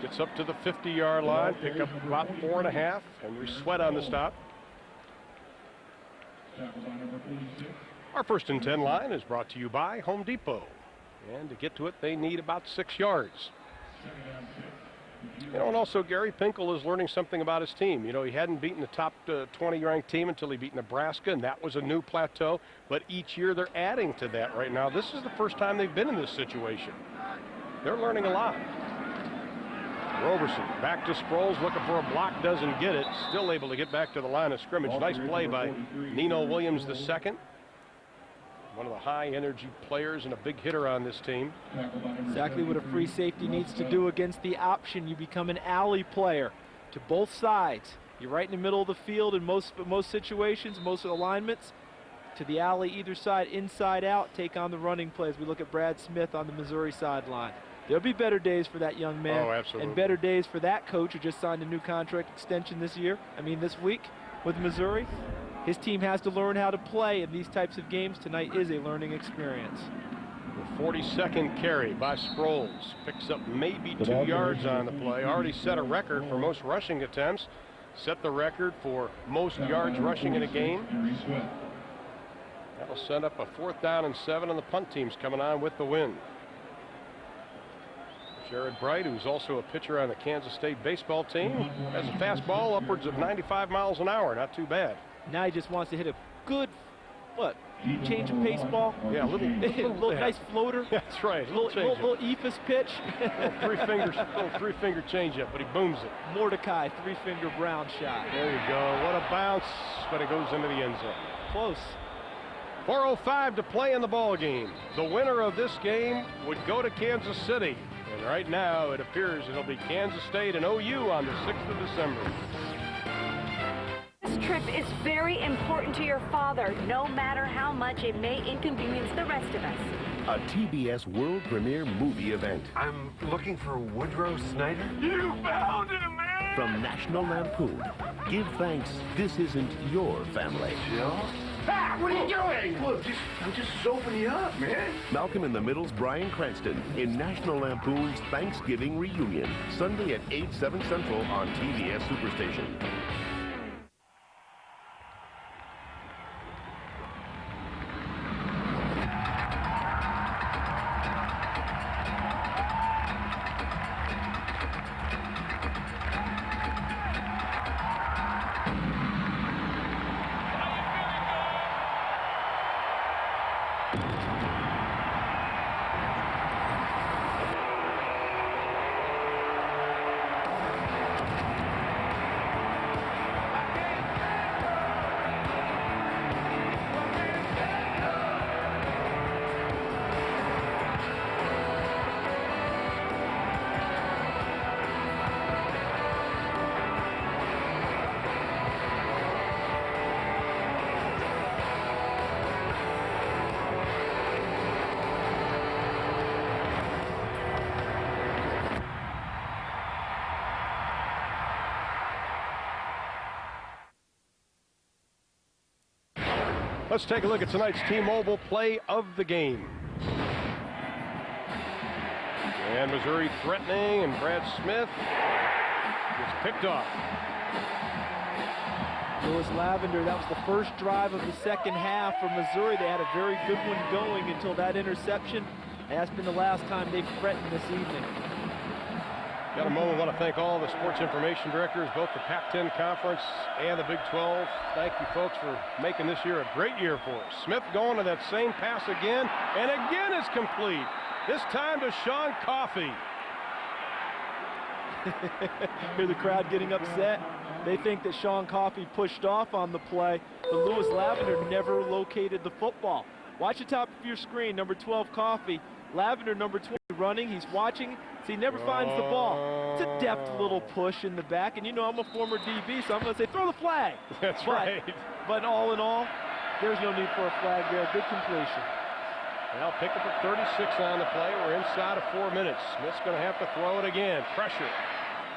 Gets up to the 50-yard line, pick up about 4.5. Henry Sweat on the stop. Our 1st and 10 line is brought to you by Home Depot. And to get to it, they need about 6 yards. You know, and also Gary Pinkel is learning something about his team. You know, he hadn't beaten the top 20-ranked team until he beat Nebraska, and that was a new plateau. But each year they're adding to that right now. This is the first time they've been in this situation. They're learning a lot. Roberson back to Sproles, looking for a block, doesn't get it. Still able to get back to the line of scrimmage. Nice play by Nino Williams II. One of the high-energy players and a big hitter on this team. Exactly what a free safety needs to do against the option. You become an alley player to both sides. You're right in the middle of the field in most situations, most alignments. To the alley, either side, inside out, take on the running plays. We look at Brad Smith on the Missouri sideline. There'll be better days for that young man. Oh, absolutely. And better days for that coach who just signed a new contract extension this week with Missouri. His team has to learn how to play in these types of games. Tonight is a learning experience. The 42nd carry by Sproles. Picks up maybe 2 yards on the play. Already set a record for most rushing attempts. Set the record for most yards rushing in a game. That'll set up a 4th down and 7, and the punt team's coming on with the win. Jared Bright, who's also a pitcher on the Kansas State baseball team, has a fastball upwards of 95 miles an hour. Not too bad. Now he just wants to hit a good, change of pace ball? Yeah, a little nice floater. That's right. Little ephus pitch. little three-finger changeup, but he booms it. Mordecai, 3-finger Brown shot. There you go. What a bounce, but it goes into the end zone. Close. 4:05 to play in the ball game. The winner of this game would go to Kansas City. And right now, it appears it'll be Kansas State and OU on the 6th of December. This trip is very important to your father, no matter how much it may inconvenience the rest of us. A TBS world premiere movie event. I'm looking for Woodrow Snyder. You found him, man! From National Lampoon. Give thanks this isn't your family. Jill? Ah, what are you doing? Look, I'm just soaping you up, man. Malcolm in the Middle's Bryan Cranston in National Lampoon's Thanksgiving Reunion. Sunday at 8/7 Central on TBS Superstation. Let's take a look at tonight's T-Mobile play of the game. And Missouri threatening, and Brad Smith gets picked off. Lewis Lavender, that was the first drive of the second half for Missouri. They had a very good one going until that interception. That's been the last time they've threatened this evening. Got a moment. I want to thank all the sports information directors, both the Pac-10 Conference and the Big 12. Thank you, folks, for making this year a great year for us. Smith going to that same pass again, and again it's complete. This time to Sean Coffey. Hear the crowd getting upset. They think that Sean Coffey pushed off on the play, but Lewis Lavender never located the football. Watch the top of your screen, number 12 Coffey. Lavender, number 20, running. He's watching, so he never finds the ball. It's a deft little push in the back, and you know I'm a former DB, so I'm going to say throw the flag. That's right. But all in all, there's no need for a flag there. Good completion. Well, pick up a 36 on the play. We're inside of 4 minutes. Smith's going to have to throw it again. Pressure.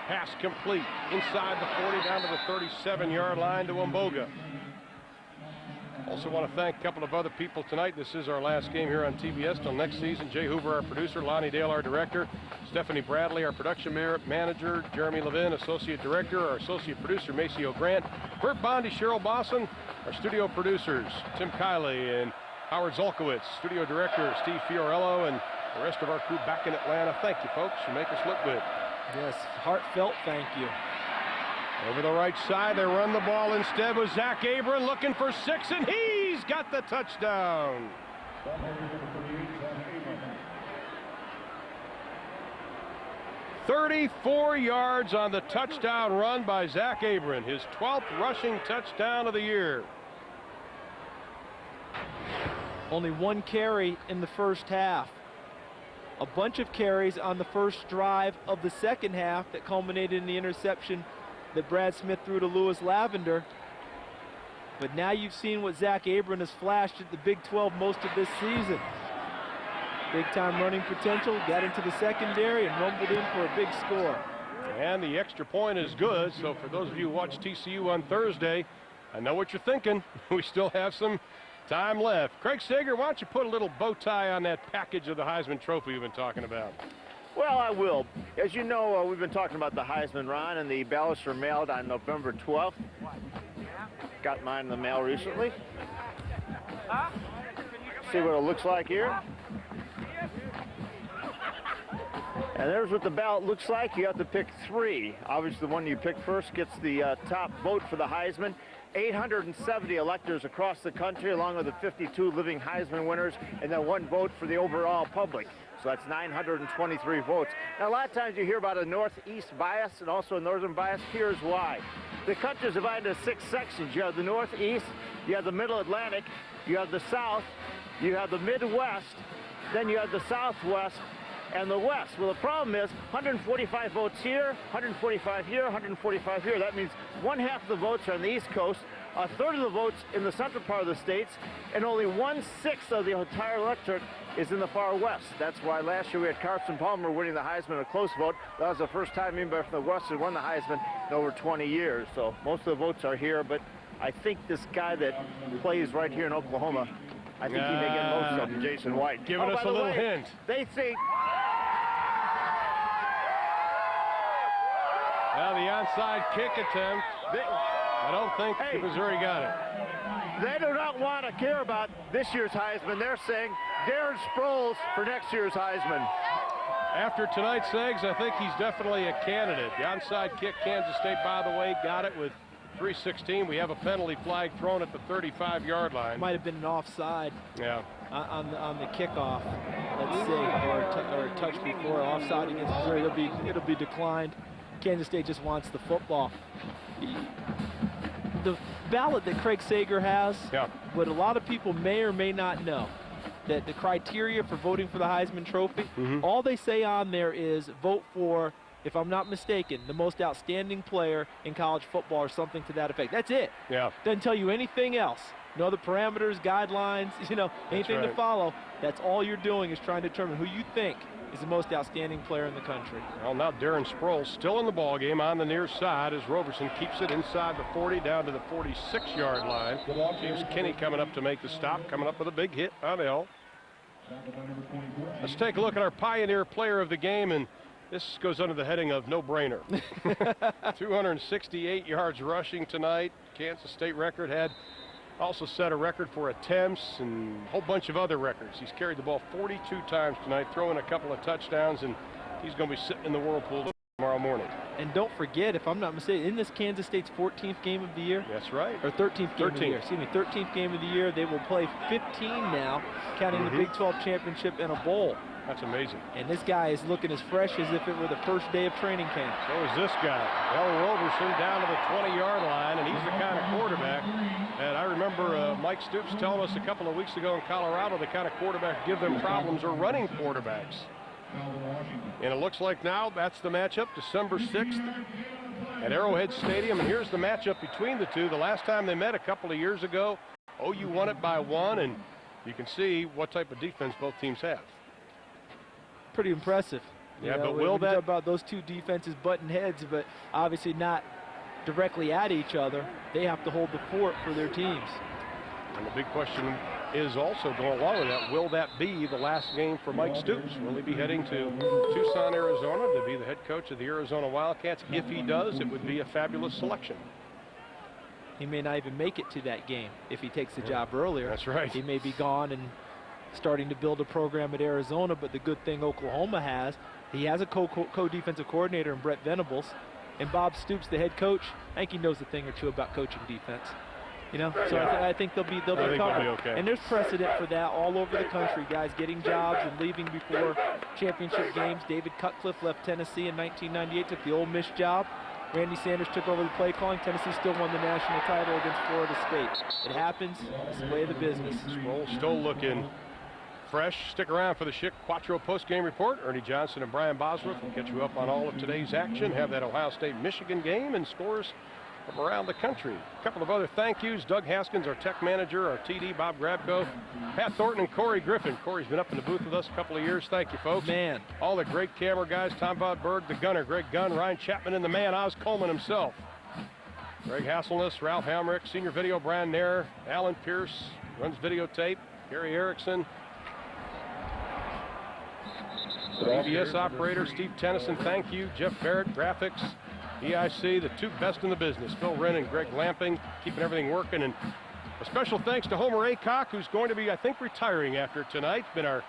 Pass complete. Inside the 40, down to the 37-yard line to Umboga. Also want to thank a couple of other people tonight. This is our last game here on TBS till next season. Jay Hoover, our producer. Lonnie Dale, our director. Stephanie Bradley, our production manager. Jeremy Levin, associate director. Our associate producer, Maceo Grant. Bert Bondi, Cheryl Bosson. Our studio producers, Tim Kiley and Howard Zolkowitz. Studio director, Steve Fiorello, and the rest of our crew back in Atlanta. Thank you, folks. You make us look good. Yes, heartfelt thank you. Over the right side, they run the ball instead with Zach Abram looking for 6, and he's got the touchdown. 34 yards on the touchdown run by Zach Abram, his 12th rushing touchdown of the year. Only one carry in the first half. A bunch of carries on the first drive of the second half that culminated in the interception that Brad Smith threw to Lewis Lavender. But now you've seen what Zach Abram has flashed at the Big 12 most of this season. Big time running potential, got into the secondary and rumbled in for a big score. And the extra point is good, so for those of you who watch TCU on Thursday, I know what you're thinking. We still have some time left. Craig Sager, why don't you put a little bow tie on that package of the Heisman Trophy you've been talking about? Well, I will. As you know, we've been talking about the Heisman, Ron, and the ballots were mailed on November 12th. Got mine in the mail recently. See what it looks like here. And there's what the ballot looks like. You have to pick 3. Obviously, the one you pick first gets the top vote for the Heisman. 870 electors across the country, along with the 52 living Heisman winners, and then 1 vote for the overall public. So that's 923 votes. Now, a lot of times you hear about a northeast bias and also a northern bias. Here's why. The country is divided into 6 sections. You have the northeast, you have the middle Atlantic, you have the south, you have the Midwest, then you have the southwest, and the west. Well, the problem is 145 votes here, 145 here, 145 here. That means 1/2 of the votes are on the East Coast, 1/3 of the votes in the central part of the states, and only 1/6 of the entire electorate is in the far west. That's why last year we had Carson Palmer winning the Heisman in a close vote. That was the first time anybody from the west had won the Heisman in over 20 years. So most of the votes are here, but I think this guy that plays right here in Oklahoma, I think he may get most of them, Jason White. Giving us a little hint. They think... Well, the onside kick attempt, I don't think Missouri got it. They do not want to care about this year's Heisman. They're saying Darren Sproles for next year's Heisman. After tonight's eggs, I think he's definitely a candidate. The onside kick, Kansas State, by the way, got it with 3:16. We have a penalty flag thrown at the 35-yard line. Might have been an offside. Yeah. On the kickoff, let's say, or a touch before offside against Missouri. It'll be declined. Kansas State just wants the football. The ballot that Craig Sager has, what a lot of people may or may not know, that the criteria for voting for the Heisman Trophy, all they say on there is vote for, if I'm not mistaken, the most outstanding player in college football or something to that effect. That's it. Yeah. Doesn't tell you anything else. No other parameters, guidelines, anything to follow. That's all you're doing is trying to determine who you think is the most outstanding player in the country. Well, now Darren Sproles still in the ball game on the near side as Roberson keeps it inside the 40 down to the 46-yard line. James Kinney coming up to make the stop, coming up with a big hit on L. Let's take a look at our Pioneer Player of the Game, and this goes under the heading of no-brainer. 268 yards rushing tonight. Kansas State record had also set a record for attempts and a whole bunch of other records. He's carried the ball 42 times tonight, throwing a couple of touchdowns, and he's going to be sitting in the whirlpool tomorrow morning. And don't forget, if I'm not mistaken, isn't this Kansas State's 14th game of the year? That's right. Or 13th game of the year. Excuse me, 13th game of the year. They will play 15 now, counting the Big 12 championship and a bowl. That's amazing. And this guy is looking as fresh as if it were the first day of training camp. So is this guy, El Roberson, down to the 20-yard line, and he's the kind of quarterback. And I remember Mike Stoops telling us a couple of weeks ago in Colorado the kind of quarterback give them problems are running quarterbacks. And it looks like now that's the matchup, December 6th at Arrowhead Stadium. And here's the matchup between the two. The last time they met a couple of years ago, OU won it by 1, and you can see what type of defense both teams have. Pretty impressive. Yeah, but will that... talk about those two defenses butting heads, but obviously not directly at each other. They have to hold the fort for their teams. And the big question is also going along with that, will that be the last game for Mike Stoops? Will he be heading to Tucson, Arizona to be the head coach of the Arizona Wildcats? If he does, it would be a fabulous selection. He may not even make it to that game if he takes the job earlier. That's right. He may be gone and starting to build a program at Arizona, but the good thing Oklahoma has, he has a co-defensive coordinator in Brett Venables, and Bob Stoops, the head coach, I think he knows a thing or two about coaching defense. You know, so I think they'll be covered. Okay. And there's precedent for that all over the country. Guys getting jobs and leaving before championship games. David Cutcliffe left Tennessee in 1998, took the Ole Miss job. Randy Sanders took over the play calling. Tennessee still won the national title against Florida State. It happens. It's the way of the business. Sproles still looking fresh. Stick around for the Schick Quattro post-game report. Ernie Johnson and Brian Bosworth will get you up on all of today's action. Have that Ohio State-Michigan game and scores from around the country. A couple of other thank yous. Doug Haskins, our tech manager, our TD, Bob Grabko, Pat Thornton, and Corey Griffin. Corey's been up in the booth with us a couple of years. Thank you, folks. Man. All the great camera guys, Tom Vodberg, the gunner, Greg Gunn, Ryan Chapman, and the man, Oz Coleman himself. Greg Hasselness, Ralph Hamrick, senior video, Brian Nair, Alan Pierce, runs videotape, Gary Erickson. TBS operator, Steve Tennyson, thank you. Jeff Barrett, graphics. EIC, the two best in the business, Phil Wren and Greg Lamping, keeping everything working. And a special thanks to Homer Aycock, who's going to be, I think, retiring after tonight. Been our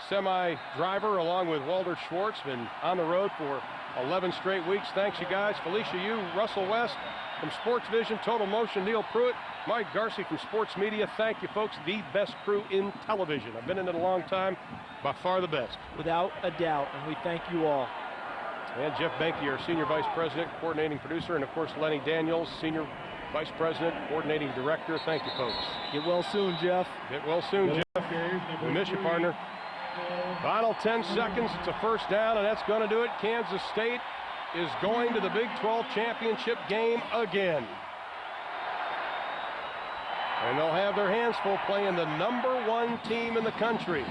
semi-driver along with Walter Schwartz, been on the road for 11 straight weeks. Thanks, you guys. Felicia Yu, Russell West from Sports Vision, Total Motion, Neil Pruitt, Mike Garcia from Sports Media. Thank you, folks. The best crew in television. I've been in it a long time, by far the best. Without a doubt, and we thank you all. And Jeff Banky, our Senior Vice President, Coordinating Producer, and of course Lenny Daniels, Senior Vice President, Coordinating Director. Thank you, folks. Get well soon, Jeff. Get well soon, Jeff. We miss you, partner. Final 10 seconds. It's a first down, and that's going to do it. Kansas State is going to the Big 12 championship game again. And they'll have their hands full playing the #1 team in the country.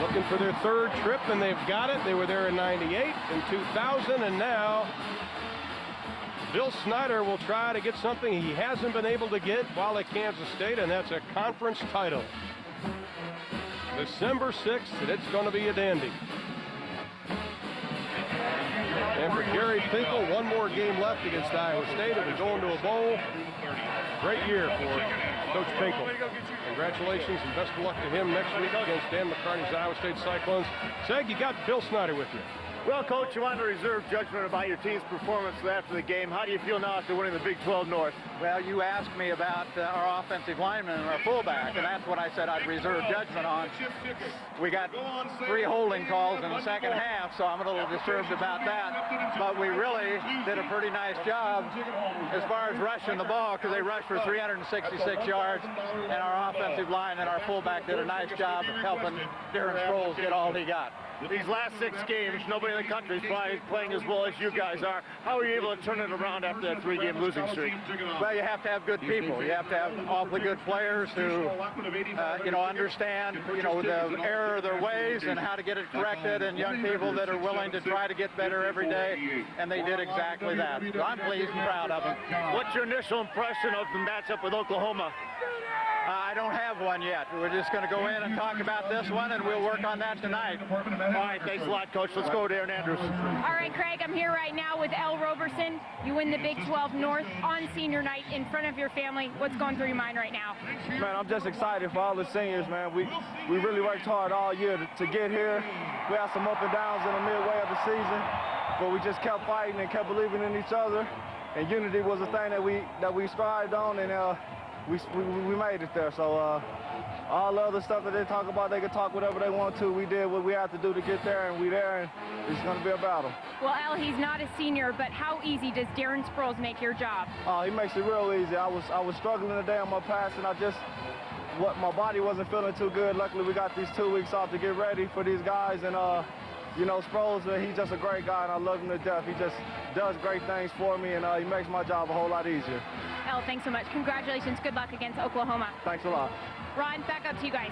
Looking for their third trip, and they've got it. They were there in '98 and 2000, and now Bill Snyder will try to get something he hasn't been able to get while at Kansas State, and that's a conference title. December 6th, and it's going to be a dandy. And for Gary Finkel, one more game left against Iowa State. It'll be going to a bowl. Great year for Coach Finkel. Congratulations and best of luck to him next week against Dan McCartney's Iowa State Cyclones. Seg, you got Bill Snyder with you. Well, Coach, you want to reserve judgment about your team's performance after the game. How do you feel now after winning the Big 12 North? Well, you asked me about our offensive lineman and our fullback, and that's what I said I'd reserve judgment on. We got 3 holding calls in the second half, so I'm a little disturbed about that. But we really did a pretty nice job as far as rushing the ball, because they rushed for 366 yards, and our offensive line and our fullback did a nice job of helping Darren Sproles get all he got. These last 6 games, nobody in the country is playing as well as you guys are. How are you able to turn it around after that 3-game losing streak? Well, you have to have good people. You have to have awfully good players who, understand, the error of their ways and how to get it corrected, and young people that are willing to try to get better every day, and they did exactly that. So I'm pleased and proud of them. What's your initial impression of the matchup with Oklahoma? I don't have one yet. We're just going to go in and talk about this one, and we'll work on that tonight. All right, thanks a lot, Coach. Let's go to Aaron Andrews. All right, Craig, I'm here right now with L. Roberson. You win the Big 12 North on senior night in front of your family. What's going through your mind right now? Man, I'm just excited for all the seniors, man. We really worked hard all year to get here. We had some up and downs in the midway of the season, but we just kept fighting and kept believing in each other. And unity was a thing that we strived on, and we made it there. So all the other stuff that they talk about, they can talk whatever they want to. We did what we had to do to get there, and we there, and it's going to be a battle. Well, Al, he's not a senior, but how easy does Darren Sproles make your job? He makes it real easy. I was struggling today on my pass, and my body wasn't feeling too good. Luckily, we got these 2 weeks off to get ready for these guys, and you know, Sproles, he's just a great guy, and I love him to death. He just does great things for me, and he makes my job a whole lot easier. Al, thanks so much. Congratulations. Good luck against Oklahoma. Thanks a lot. Ron, back up to you guys.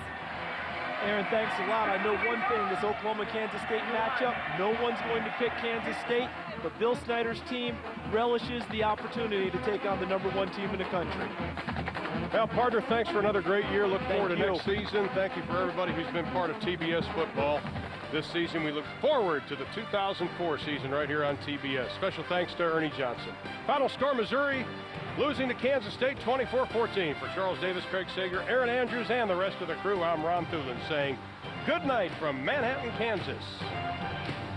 Aaron, thanks a lot. I know one thing, this Oklahoma-Kansas State matchup, no one's going to pick Kansas State, but Bill Snyder's team relishes the opportunity to take on the #1 team in the country. Well, partner, thanks for another great year. Look forward to next season. Thank you for everybody who's been part of TBS football this season. We look forward to the 2004 season right here on TBS. Special thanks to Ernie Johnson. Final score, Missouri losing to Kansas State 24-14. For Charles Davis, Craig Sager, Aaron Andrews, and the rest of the crew, I'm Ron Thulin saying good night from Manhattan, Kansas.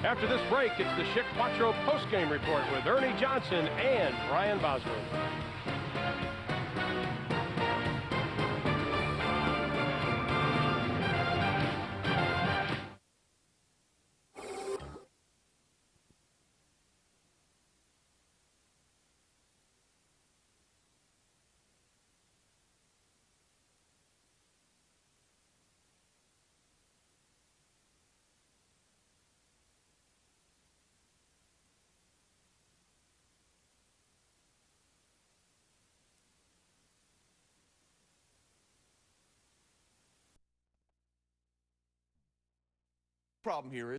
After this break, it's the Schick Quattro postgame report with Ernie Johnson and Brian Boswell. Problem here is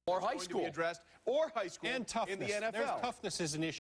or high school addressed or high school and toughness. In the NFL. Toughness is an issue.